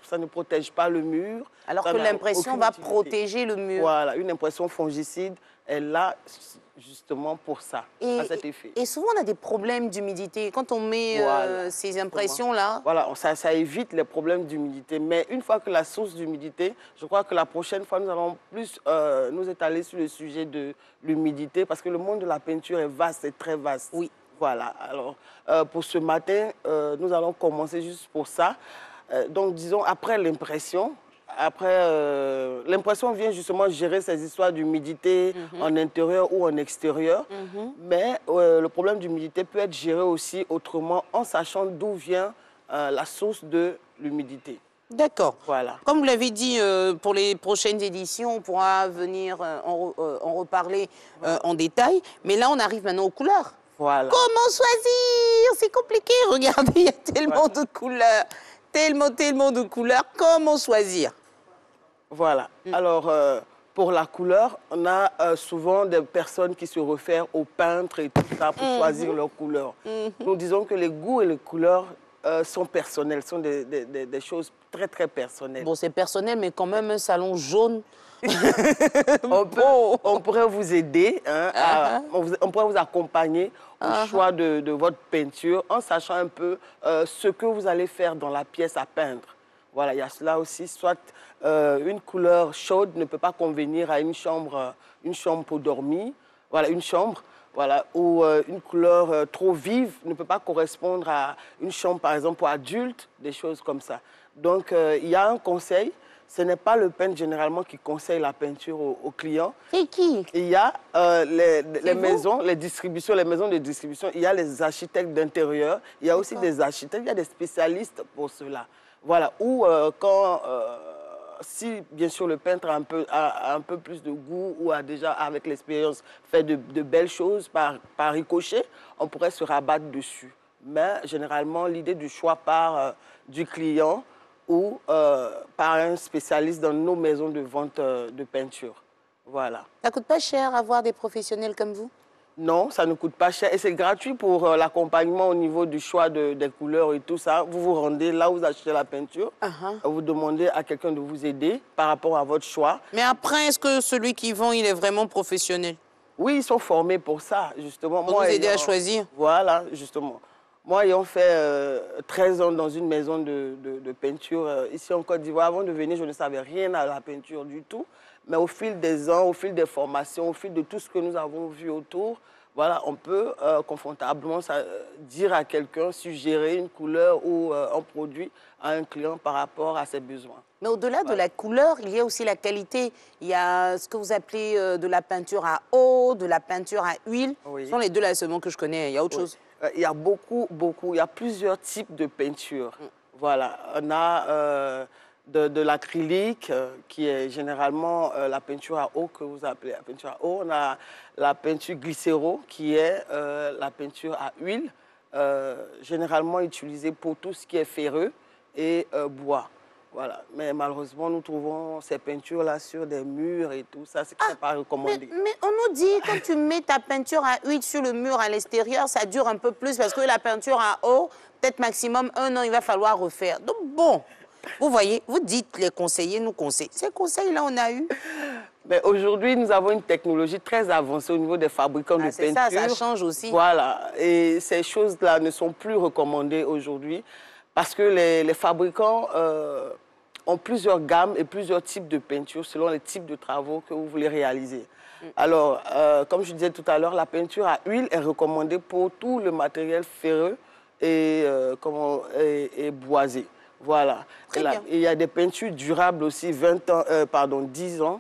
ça ne protège pas le mur. Alors que l'impression va protéger le mur. Voilà, une impression fongicide est là justement pour ça, à cet effet. Et souvent, on a des problèmes d'humidité. Quand on met ces impressions-là... Voilà, ça évite les problèmes d'humidité. Mais une fois que la source d'humidité, je crois que la prochaine fois, nous allons plus nous étaler sur le sujet de l'humidité, parce que le monde de la peinture est vaste, c'est très vaste. Oui. Voilà, alors pour ce matin, nous allons commencer juste pour ça. Donc disons, après l'impression, Après, l'impression vient justement gérer ces histoires d'humidité en intérieur ou en extérieur. Mais le problème d'humidité peut être géré aussi autrement en sachant d'où vient la source de l'humidité. D'accord. Voilà. Comme vous l'avez dit, pour les prochaines éditions, on pourra venir en reparler en détail. Mais là, on arrive maintenant aux couleurs. Voilà. Comment choisir? C'est compliqué. Regardez, il y a tellement de couleurs. Tellement de couleurs. Comment choisir? Voilà. Alors, pour la couleur, on a souvent des personnes qui se réfèrent aux peintres et tout ça pour choisir leurs couleurs. Nous disons que les goûts et les couleurs sont personnels, sont des choses très, très personnelles. Bon, c'est personnel, mais quand même, un salon jaune. On pourrait vous aider, on pourrait vous accompagner au choix de votre peinture en sachant un peu ce que vous allez faire dans la pièce à peindre. Voilà, il y a cela aussi, soit une couleur chaude ne peut pas convenir à une chambre pour dormir, voilà, une chambre. Voilà, ou une couleur trop vive ne peut pas correspondre à une chambre, par exemple, pour adultes, des choses comme ça. Donc, il y a un conseil. Ce n'est pas le peintre généralement qui conseille la peinture aux clients. C'est qui? Il y a les maisons, les maisons de distribution, il y a les architectes d'intérieur, il y a aussi des architectes, il y a des spécialistes pour cela. Voilà, ou si, bien sûr, le peintre a un peu plus de goût ou a déjà, avec l'expérience, fait de belles choses par ricochet, on pourrait se rabattre dessus. Mais généralement, l'idée du choix part du client ou par un spécialiste dans nos maisons de vente de peinture. Voilà. Ça ne coûte pas cher avoir des professionnels comme vous? Non, ça ne coûte pas cher et c'est gratuit pour l'accompagnement au niveau du choix des couleurs et tout ça. Vous vous rendez là où vous achetez la peinture, vous demandez à quelqu'un de vous aider par rapport à votre choix. Mais après, est-ce que celui qui vend, il est vraiment professionnel? Oui, ils sont formés pour ça, justement. Pour vous aider à choisir? Voilà, justement. Moi, ayant fait 13 ans dans une maison de peinture ici en Côte d'Ivoire, avant de venir, je ne savais rien à la peinture du tout. Mais au fil des ans, au fil des formations, au fil de tout ce que nous avons vu autour, voilà, on peut confortablement dire à quelqu'un, suggérer une couleur ou un produit à un client par rapport à ses besoins. Mais au-delà de la couleur, il y a aussi la qualité. Il y a ce que vous appelez de la peinture à eau, de la peinture à huile. Oui. Ce sont les deux là seulement que je connais. Il y a autre chose? Il y a beaucoup. Il y a plusieurs types de peinture. Voilà, on a de l'acrylique, qui est généralement la peinture à eau que vous appelez la peinture à eau. On a la peinture glycéro, qui est la peinture à huile, généralement utilisée pour tout ce qui est ferreux et bois. Voilà. Mais malheureusement, nous trouvons ces peintures-là sur des murs et tout ça, c'est pas recommandé. Mais on nous dit, quand tu mets ta peinture à huile sur le mur à l'extérieur, ça dure un peu plus parce que la peinture à eau, peut-être maximum 1 an, il va falloir refaire. Donc bon, vous voyez, vous dites les conseillers nous conseillent. Ces conseils-là, on a eu. Mais aujourd'hui, nous avons une technologie très avancée au niveau des fabricants de peinture. Ça change aussi. Voilà. Et ces choses-là ne sont plus recommandées aujourd'hui parce que les fabricants ont plusieurs gammes et plusieurs types de peinture selon les types de travaux que vous voulez réaliser. Alors, comme je disais tout à l'heure, la peinture à huile est recommandée pour tout le matériel ferreux et boisé. Voilà. Il y a des peintures durables aussi, 10 ans,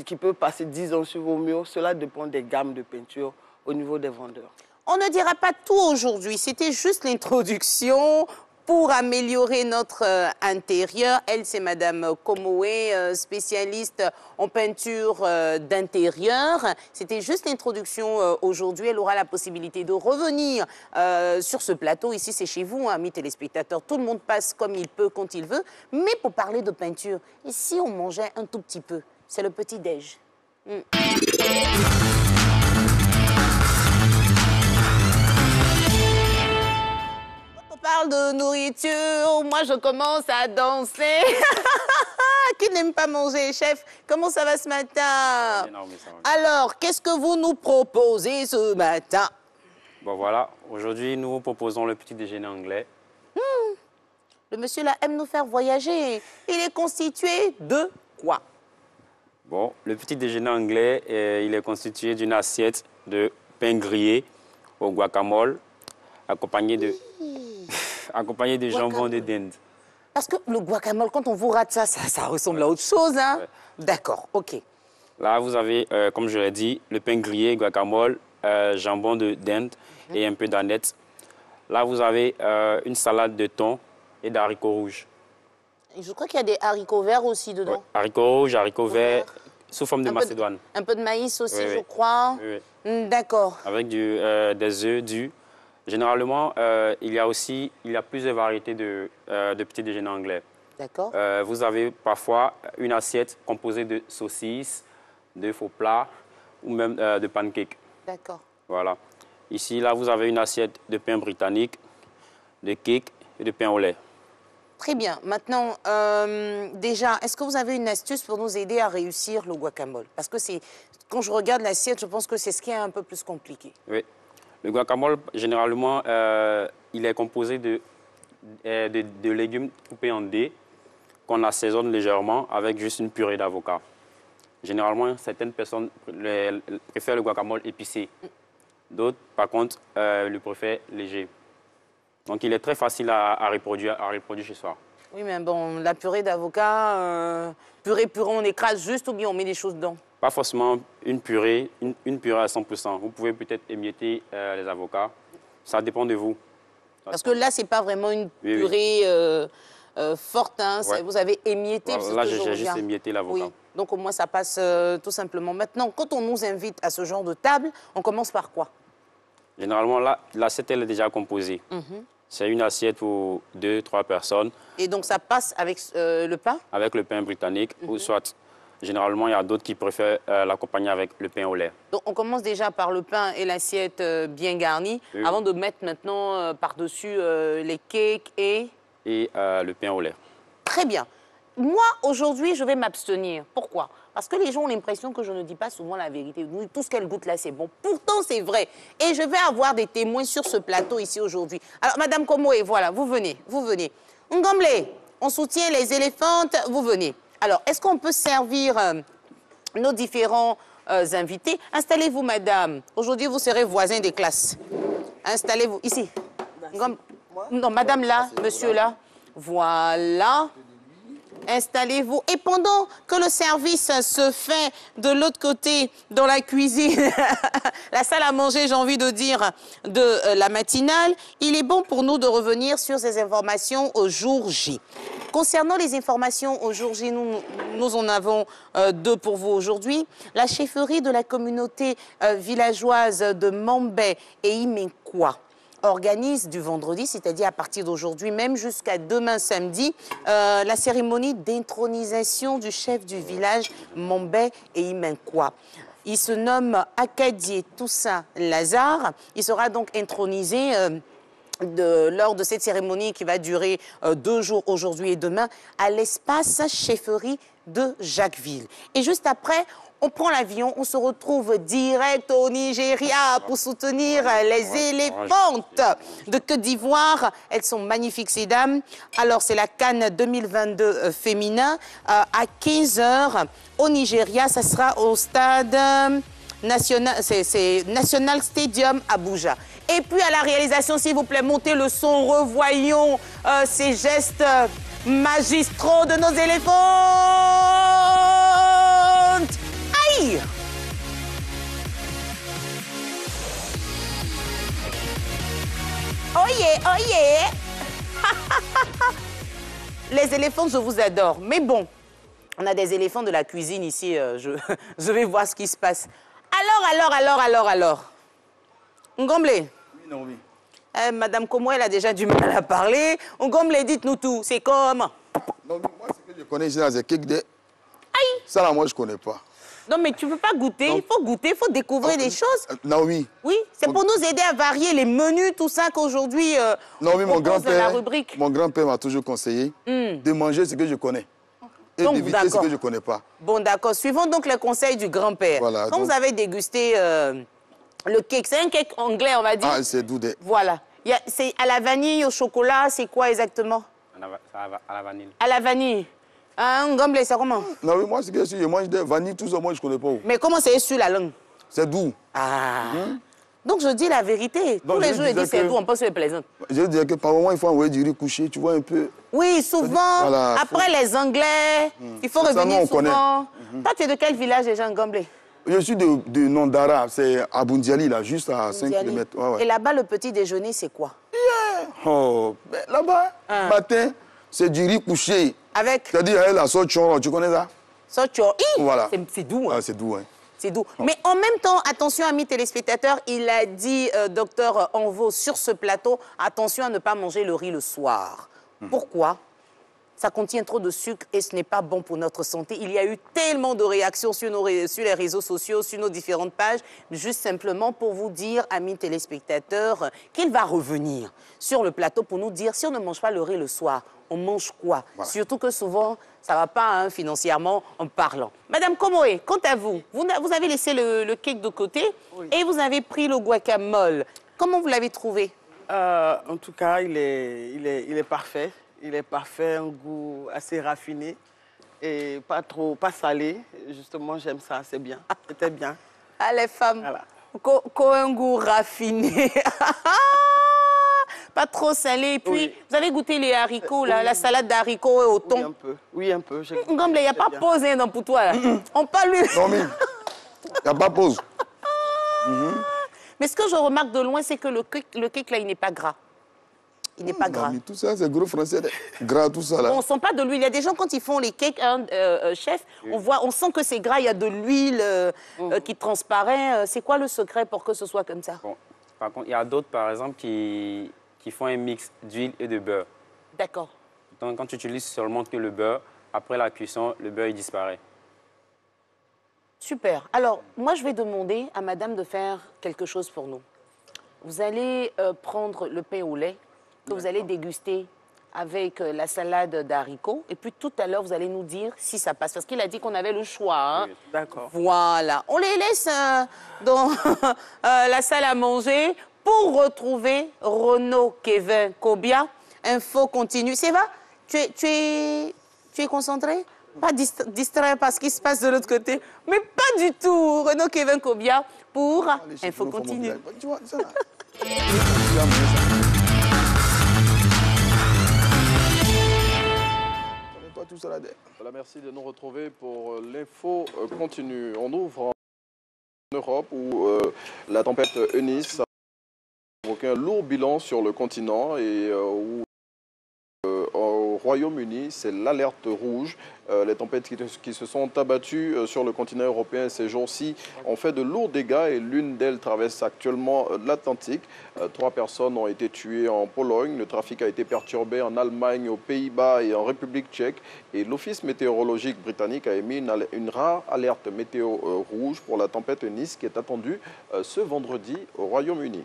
qui peuvent passer 10 ans sur vos murs. Cela dépend des gammes de peinture au niveau des vendeurs. On ne dira pas tout aujourd'hui, c'était juste l'introduction pour améliorer notre intérieur. Elle, c'est Madame Komoé, spécialiste en peinture d'intérieur. C'était juste l'introduction aujourd'hui. Elle aura la possibilité de revenir sur ce plateau. Ici, c'est chez vous, amis téléspectateurs. Tout le monde passe comme il peut, quand il veut. Mais pour parler de peinture, et si on mangeait un tout petit peu? C'est le petit-déj. Parle de nourriture, moi je commence à danser. Qui n'aime pas manger, chef? Comment ça va ce matin? Alors, qu'est-ce que vous nous proposez ce matin? Bon voilà, aujourd'hui nous vous proposons le petit déjeuner anglais. Le monsieur là aime nous faire voyager. Il est constitué de quoi? Bon, le petit déjeuner anglais, il est constitué d'une assiette de pain grillé au guacamole, accompagné de jambon de dinde. Parce que le guacamole, quand on vous rate ça, ça ressemble à autre chose, hein? Ouais. D'accord, OK. Là, vous avez, comme je l'ai dit, le pain grillé, guacamole, jambon d'Inde et un peu d'aneth. Là, vous avez une salade de thon et d'haricots rouges. Et je crois qu'il y a des haricots verts aussi dedans. Ouais. Haricots rouges, haricots verts, sous forme de macédoine. Un peu de maïs aussi, oui, je crois. Oui. D'accord. Avec des œufs durs. Généralement, il y a plusieurs variétés de petits déjeuners anglais. D'accord. Vous avez parfois une assiette composée de saucisses, de faux plats ou même de pancakes. D'accord. Voilà. Ici, là, vous avez une assiette de pain britannique, de cake et de pain au lait. Très bien. Maintenant, déjà, est-ce que vous avez une astuce pour nous aider à réussir le guacamole? Parce que quand je regarde l'assiette, je pense que c'est ce qui est un peu plus compliqué. Oui. Le guacamole, généralement, il est composé de légumes coupés en dés qu'on assaisonne légèrement avec juste une purée d'avocat. Généralement, certaines personnes préfèrent le guacamole épicé. D'autres, par contre, le préfèrent léger. Donc, il est très facile à reproduire chez soi. Oui, mais bon, la purée d'avocat, purée, on écrase juste ou bien on met des choses dedans? Pas forcément une purée à 100%. Vous pouvez peut-être émietter les avocats. Ça dépend de vous. Parce que là, ce n'est pas vraiment une purée forte. Hein. Ouais. Vous avez émietté. Voilà, là, j'ai juste émietté l'avocat. Oui. Donc, au moins, ça passe tout simplement. Maintenant, quand on nous invite à ce genre de table, on commence par quoi? Généralement, l'assiette, elle est déjà composée. C'est une assiette pour 2-3 personnes. Et donc, ça passe avec le pain? Avec le pain britannique, ou soit, généralement, il y a d'autres qui préfèrent l'accompagner avec le pain au lait. Donc, on commence déjà par le pain et l'assiette bien garnie, avant de mettre maintenant par-dessus les cakes et le pain au lait. Très bien. Moi, aujourd'hui, je vais m'abstenir. Pourquoi? Parce que les gens ont l'impression que je ne dis pas souvent la vérité. Tout ce qu'elles goûtent là, c'est bon. Pourtant, c'est vrai. Et je vais avoir des témoins sur ce plateau ici aujourd'hui. Alors, Madame Komoé, voilà, vous venez. Ngomble, on soutient les éléphantes, vous venez. Alors, est-ce qu'on peut servir nos différents invités? Installez-vous, Madame. Aujourd'hui, vous serez voisins des classes. Installez-vous ici. Non, Madame là, Monsieur là. Voilà. Installez-vous. Et pendant que le service se fait de l'autre côté, dans la cuisine, la salle à manger, j'ai envie de dire, de la matinale, il est bon pour nous de revenir sur ces informations au jour J. Concernant les informations au jour J, nous en avons deux pour vous aujourd'hui. La chefferie de la communauté villageoise de Mambé et Imenkwa organise du vendredi, c'est-à-dire à partir d'aujourd'hui même jusqu'à demain samedi, la cérémonie d'intronisation du chef du village Mambé et Imenkwa. Il se nomme Akadié Toussaint Lazare. Il sera donc intronisé lors de cette cérémonie qui va durer 2 jours aujourd'hui et demain à l'espace chefferie de Jacquesville. Et juste après, on prend l'avion, on se retrouve direct au Nigeria pour soutenir les éléphantes de Côte d'Ivoire. Elles sont magnifiques, ces dames. Alors, c'est la CAN 2022 féminin à 15h au Nigeria. Ça sera au stade national, c'est National Stadium Abuja. Et puis, à la réalisation, s'il vous plaît, montez le son, revoyons ces gestes magistraux de nos éléphantes. Aïe! Oh yeah, oh yeah! Les éléphants, je vous adore. Mais bon, on a des éléphants de la cuisine ici. Je vais voir ce qui se passe. Alors. Ngomble? Oui, non, oui. Madame Komo, elle a déjà du mal à parler. Ngomble, dites-nous tout. C'est comment? Non, moi, ce que je connais, c'est cake de... Aïe! Ça, là, moi, je ne connais pas. Non, mais tu ne peux pas goûter. Non. Il faut goûter, il faut découvrir des choses. Naomi. Oui, c'est pour nous aider à varier les menus, tout ça qu'aujourd'hui, Naomi, on propose dans la rubrique. Mon grand-père m'a toujours conseillé de manger ce que je connais. Et donc, d'éviter ce que je ne connais pas. Bon, d'accord. Suivons donc les conseils du grand-père. Voilà, quand vous avez dégusté le cake, c'est un cake anglais, on va dire. Ah, c'est doux. Voilà. C'est à la vanille, au chocolat, c'est quoi exactement? À la vanille. À la vanille. Un Ngomble, c'est comment? Non, oui, moi, c'est que je mange des vanilles, tout ça, moi, je ne connais pas. Mais comment c'est sur la langue? C'est doux. Ah. Donc je dis la vérité. Tous les jours, il dit c'est doux, on pense que c'est plaisant. Je veux dire que par moment, il faut envoyer du riz couché, tu vois un peu. Oui, souvent, voilà, après les Anglais, il faut revenir souvent. Toi, tu es de quel village déjà en Gambé? Je suis de Nondara, c'est à Boundiali, là, juste à 5 km. Ouais, ouais. Et là-bas, le petit déjeuner, c'est quoi? Oh, ben, là-bas, matin, c'est du riz couché. Avec? C'est-à-dire la sauce choro, tu connais ça? Sauce choro, voilà. C'est doux. Hein. Ah, c'est doux, hein. C'est doux. Mais en même temps, attention, amis téléspectateurs, il a dit, docteur Envo, sur ce plateau, attention à ne pas manger le riz le soir. Pourquoi? Ça contient trop de sucre et ce n'est pas bon pour notre santé. Il y a eu tellement de réactions sur les réseaux sociaux, sur nos différentes pages, juste simplement pour vous dire, amis téléspectateurs, qu'il va revenir sur le plateau pour nous dire si on ne mange pas le riz le soir, on mange quoi? Voilà. Surtout que souvent, ça ne va pas hein, financièrement en parlant. Madame Komoé, quant à vous, vous avez laissé le cake de côté et vous avez pris le guacamole. Comment vous l'avez trouvé? En tout cas, il est parfait. Il est parfait, un goût assez raffiné et pas salé. Justement, j'aime ça, c'est bien. C'était bien. Ah, les femmes, voilà. Un goût raffiné. Pas trop salé. Et puis, vous avez goûté les haricots, là, la salade d'haricots au thon? Oui, un peu. Oui, un peu. Il n'y a pas pause hein, dans pour toi. Là. On parle lui. Non, mais il n'y a pas pause. Mais ce que je remarque de loin, c'est que le cake, là, il n'est pas gras. Il n'est pas gras. Mais tout ça, c'est gros français. Gras, tout ça, là. On ne sent pas de l'huile. Il y a des gens, quand ils font les cakes, chef, on sent que c'est gras. Il y a de l'huile qui transparaît. C'est quoi le secret pour que ce soit comme ça? Bon, par contre, il y a d'autres, par exemple, qui font un mix d'huile et de beurre. D'accord. Donc, quand tu utilises seulement que le beurre, après la cuisson, le beurre, il disparaît. Super. Alors, moi, je vais demander à madame de faire quelque chose pour nous. Vous allez prendre le pain au lait que vous allez déguster avec la salade d'haricots. Et puis, tout à l'heure, vous allez nous dire si ça passe. Parce qu'il a dit qu'on avait le choix. Hein? Oui, d'accord. Voilà. On les laisse dans la salle à manger pour retrouver Renaud Kevin Kobia. Info continue. C'est va? Tu es concentré? Pas distrait par ce qui se passe de l'autre côté. Mais pas du tout. Renaud Kevin Kobia pour Info continue. Tu vois, ça, là. Voilà, merci de nous retrouver pour l'info continue. On ouvre en Europe où la tempête Eunice a provoqué un lourd bilan sur le continent et où au Royaume-Uni, c'est l'alerte rouge. Les tempêtes qui se sont abattues sur le continent européen ces jours-ci ont fait de lourds dégâts et l'une d'elles traverse actuellement l'Atlantique. 3 personnes ont été tuées en Pologne. Le trafic a été perturbé en Allemagne, aux Pays-Bas et en République tchèque. Et l'Office météorologique britannique a émis une rare alerte météo rouge pour la tempête Eunice qui est attendue ce vendredi au Royaume-Uni.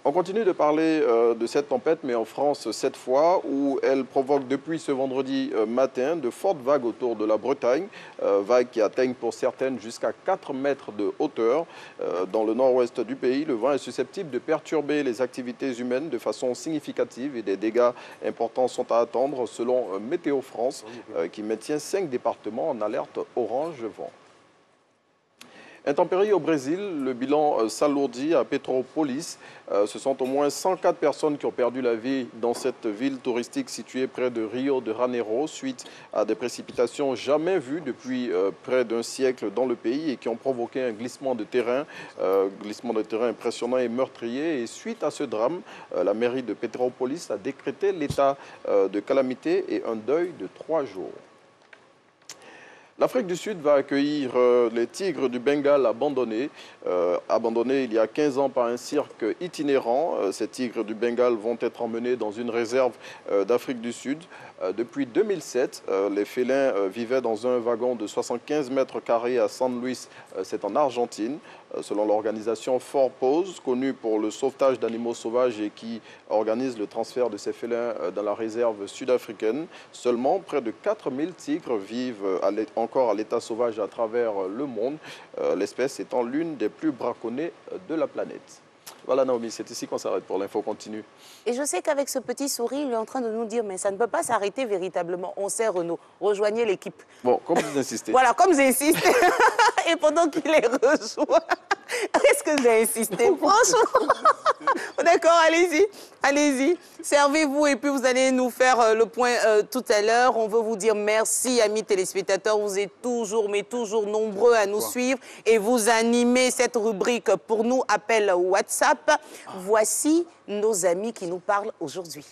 On continue de parler de cette tempête, mais en France cette fois, où elle provoque depuis ce vendredi matin de fortes vagues autour de la Bretagne, vagues qui atteignent pour certaines jusqu'à 4 mètres de hauteur. Dans le nord-ouest du pays, le vent est susceptible de perturber les activités humaines de façon significative et des dégâts importants sont à attendre selon Météo France, qui maintient 5 départements en alerte orange vent. Intempéries au Brésil, le bilan s'alourdit à Petrópolis. Ce sont au moins 104 personnes qui ont perdu la vie dans cette ville touristique située près de Rio de Janeiro suite à des précipitations jamais vues depuis près d'un siècle dans le pays et qui ont provoqué un glissement de terrain impressionnant et meurtrier. Et suite à ce drame, la mairie de Petrópolis a décrété l'état de calamité et un deuil de 3 jours. L'Afrique du Sud va accueillir les tigres du Bengale abandonnés il y a 15 ans par un cirque itinérant. Ces tigres du Bengale vont être emmenés dans une réserve d'Afrique du Sud. Depuis 2007, les félins vivaient dans un wagon de 75 mètres carrés à San Luis, c'est en Argentine. Selon l'organisation Four Paws, connue pour le sauvetage d'animaux sauvages et qui organise le transfert de ces félins dans la réserve sud-africaine, seulement près de 4000 tigres vivent encore à l'état sauvage à travers le monde, l'espèce étant l'une des plus braconnées de la planète. Voilà Naomi, c'est ici qu'on s'arrête pour l'info continue. Et je sais qu'avec ce petit sourire, il est en train de nous dire, mais ça ne peut pas s'arrêter véritablement. On sait Renaud, rejoignez l'équipe. Bon, comme vous insistez. Voilà, comme j'insiste. Et pendant qu'il les rejoint, Est-ce que j'ai insisté? Franchement. D'accord, allez-y. Allez-y. Servez-vous et puis vous allez nous faire le point tout à l'heure. On veut vous dire merci, amis téléspectateurs. Vous êtes toujours, mais toujours nombreux à nous suivre et vous animez cette rubrique pour nous, appel WhatsApp. Voici nos amis qui nous parlent aujourd'hui.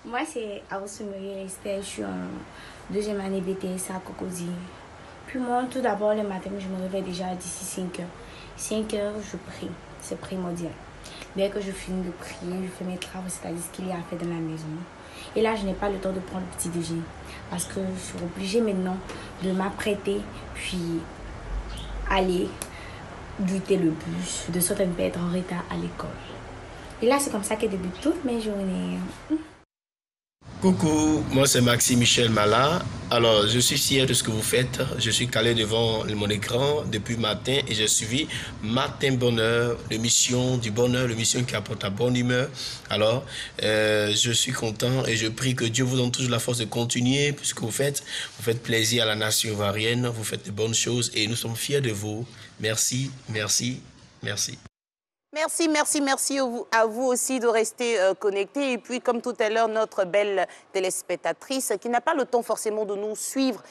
Moi, c'est Aoussoumeri Estelle, je suis en deuxième année BTS à Cocody. Puis moi, tout d'abord, le matin, je me réveille déjà d'ici 5 heures. 5 heures, je prie, c'est primordial. Dès que je finis de prier, je fais mes travaux, c'est-à-dire ce qu'il y a à faire dans la maison. Et là, je n'ai pas le temps de prendre le petit déjeuner parce que je suis obligée maintenant de m'apprêter, puis aller buter le bus, de sorte à ne pas être en retard à l'école. Et là, c'est comme ça que débute toutes mes journées. Coucou, moi c'est Maxime Michel Mala. Alors, je suis fier de ce que vous faites. Je suis calé devant mon écran depuis matin et j'ai suivi Matin Bonheur, l'émission du bonheur, l'émission qui apporte la bonne humeur. Alors, je suis content et je prie que Dieu vous donne toujours la force de continuer puisque vous faites plaisir à la nation ivoirienne, vous faites de bonnes choses et nous sommes fiers de vous. Merci, merci, merci. Merci, merci, merci à vous aussi de rester connectés. Et puis, comme tout à l'heure, notre belle téléspectatrice qui n'a pas le temps forcément de nous suivre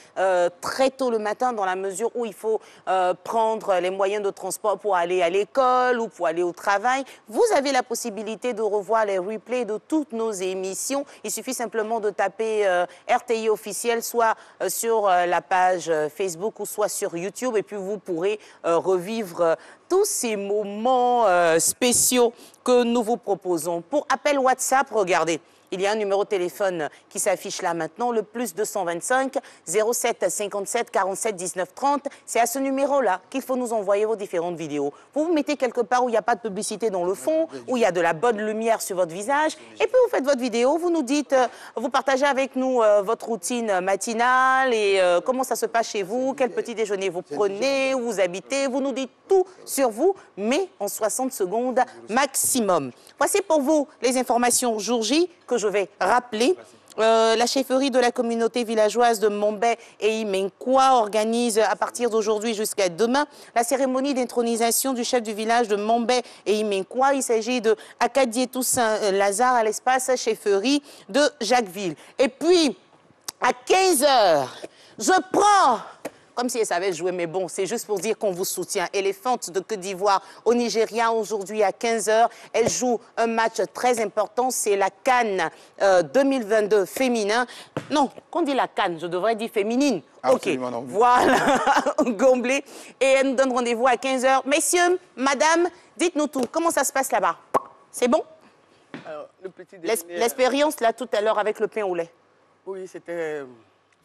très tôt le matin dans la mesure où il faut prendre les moyens de transport pour aller à l'école ou pour aller au travail. Vous avez la possibilité de revoir les replays de toutes nos émissions. Il suffit simplement de taper RTI officiel, soit sur la page Facebook ou soit sur YouTube. Et puis, vous pourrez revivre tous ces moments spéciaux que nous vous proposons. Pour appel WhatsApp, regardez, il y a un numéro de téléphone qui s'affiche là maintenant, le plus 225 07 57 47 19 30. C'est à ce numéro-là qu'il faut nous envoyer vos différentes vidéos. Vous vous mettez quelque part où il n'y a pas de publicité dans le fond, où il y a de la bonne lumière sur votre visage, et puis vous faites votre vidéo, vous nous dites, vous partagez avec nous votre routine matinale et comment ça se passe chez vous, quel petit déjeuner vous prenez, où vous habitez, vous nous dites tout sur vous, mais en 60 secondes maximum. Voici pour vous les informations jour J que je vais rappeler. La chefferie de la communauté villageoise de Mombé et Imenkwa organise à partir d'aujourd'hui jusqu'à demain la cérémonie d'intronisation du chef du village de Mombé et Imenkwa. Il s'agit de Acadier Toussaint Lazare à l'espace chefferie de Jacquesville. Et puis, à 15 h, je prends... Comme si elle savait jouer, mais bon, c'est juste pour dire qu'on vous soutient. Éléphante de Côte d'Ivoire au Nigeria, aujourd'hui à 15 h. Elle joue un match très important, c'est la CAN 2022 féminin. Non, qu'on dit la CAN, je devrais dire féminine. Absolument ok, non. voilà, Gomblé. Et elle nous donne rendez-vous à 15 h. Messieurs, madame, dites-nous tout. Comment ça se passe là-bas? C'est bon? L'expérience là tout à l'heure avec le pain au lait. Oui, c'était...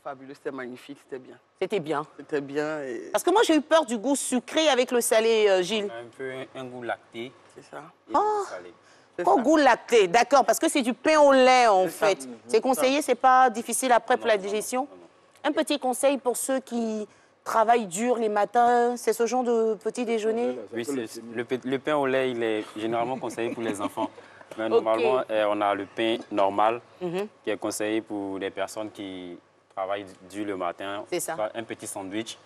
fabuleux, c'était magnifique, c'était bien. C'était bien. C'était bien. Et... Parce que moi, j'ai eu peur du goût sucré avec le salé, Gilles. Un peu un goût lacté. C'est ça. Oh, goût lacté, d'accord, parce que c'est du pain au lait, en fait. C'est conseillé, c'est pas difficile après pour la digestion? Un petit conseil pour ceux qui travaillent dur les matins, c'est ce genre de petit déjeuner? Oui, le pain au lait, il est généralement conseillé pour les enfants. Mais normalement, on a le pain normal qui est conseillé pour des personnes qui travaillent dur le matin. C'est ça. Un petit sandwich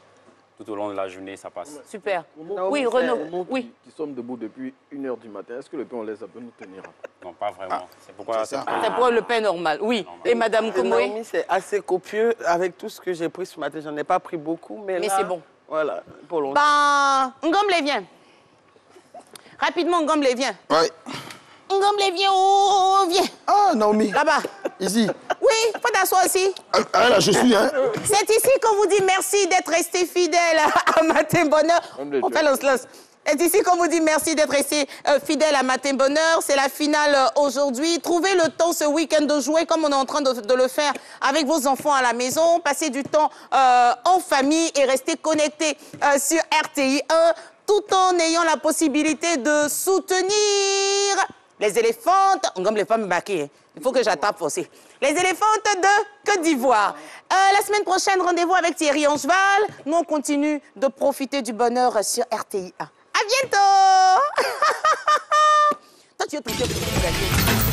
tout au long de la journée, ça passe. Super. Oui, Renaud. Oui. Qui sommes debout depuis 1 h du matin, est-ce que le pain au lait, ça peut nous tenir? Non, pas vraiment. C'est pourquoi... C'est pour le pain normal, oui. Normal. Et Madame Koumoué? C'est assez copieux avec tout ce que j'ai pris ce matin. J'en ai pas pris beaucoup, mais là... c'est bon. Voilà, pour longtemps. Bah, Ngomble, viens. Rapidement, Ngomble, viens. Oui. Ngomble, viens, oh, viens. Ah, Naomi. Là-bas. Ici. Oui, faut t'asseoir aussi. Ah, là, je suis, hein. C'est ici qu'on vous dit merci d'être resté fidèle à Matin Bonheur. On fait lance-lance. C'est ici qu'on vous dit merci d'être resté fidèle à Matin Bonheur. C'est la finale aujourd'hui. Trouvez le temps ce week-end de jouer comme on est en train de le faire avec vos enfants à la maison. Passez du temps en famille et restez connectés sur RTI 1 tout en ayant la possibilité de soutenir les éléphantes. On gomme les femmes baquées. Il faut que j'attrape aussi. Les éléphantes de Côte d'Ivoire. La semaine prochaine, rendez-vous avec Thierry Angeval. Nous, on continue de profiter du bonheur sur RTI 1. À bientôt. Toi, tu es tout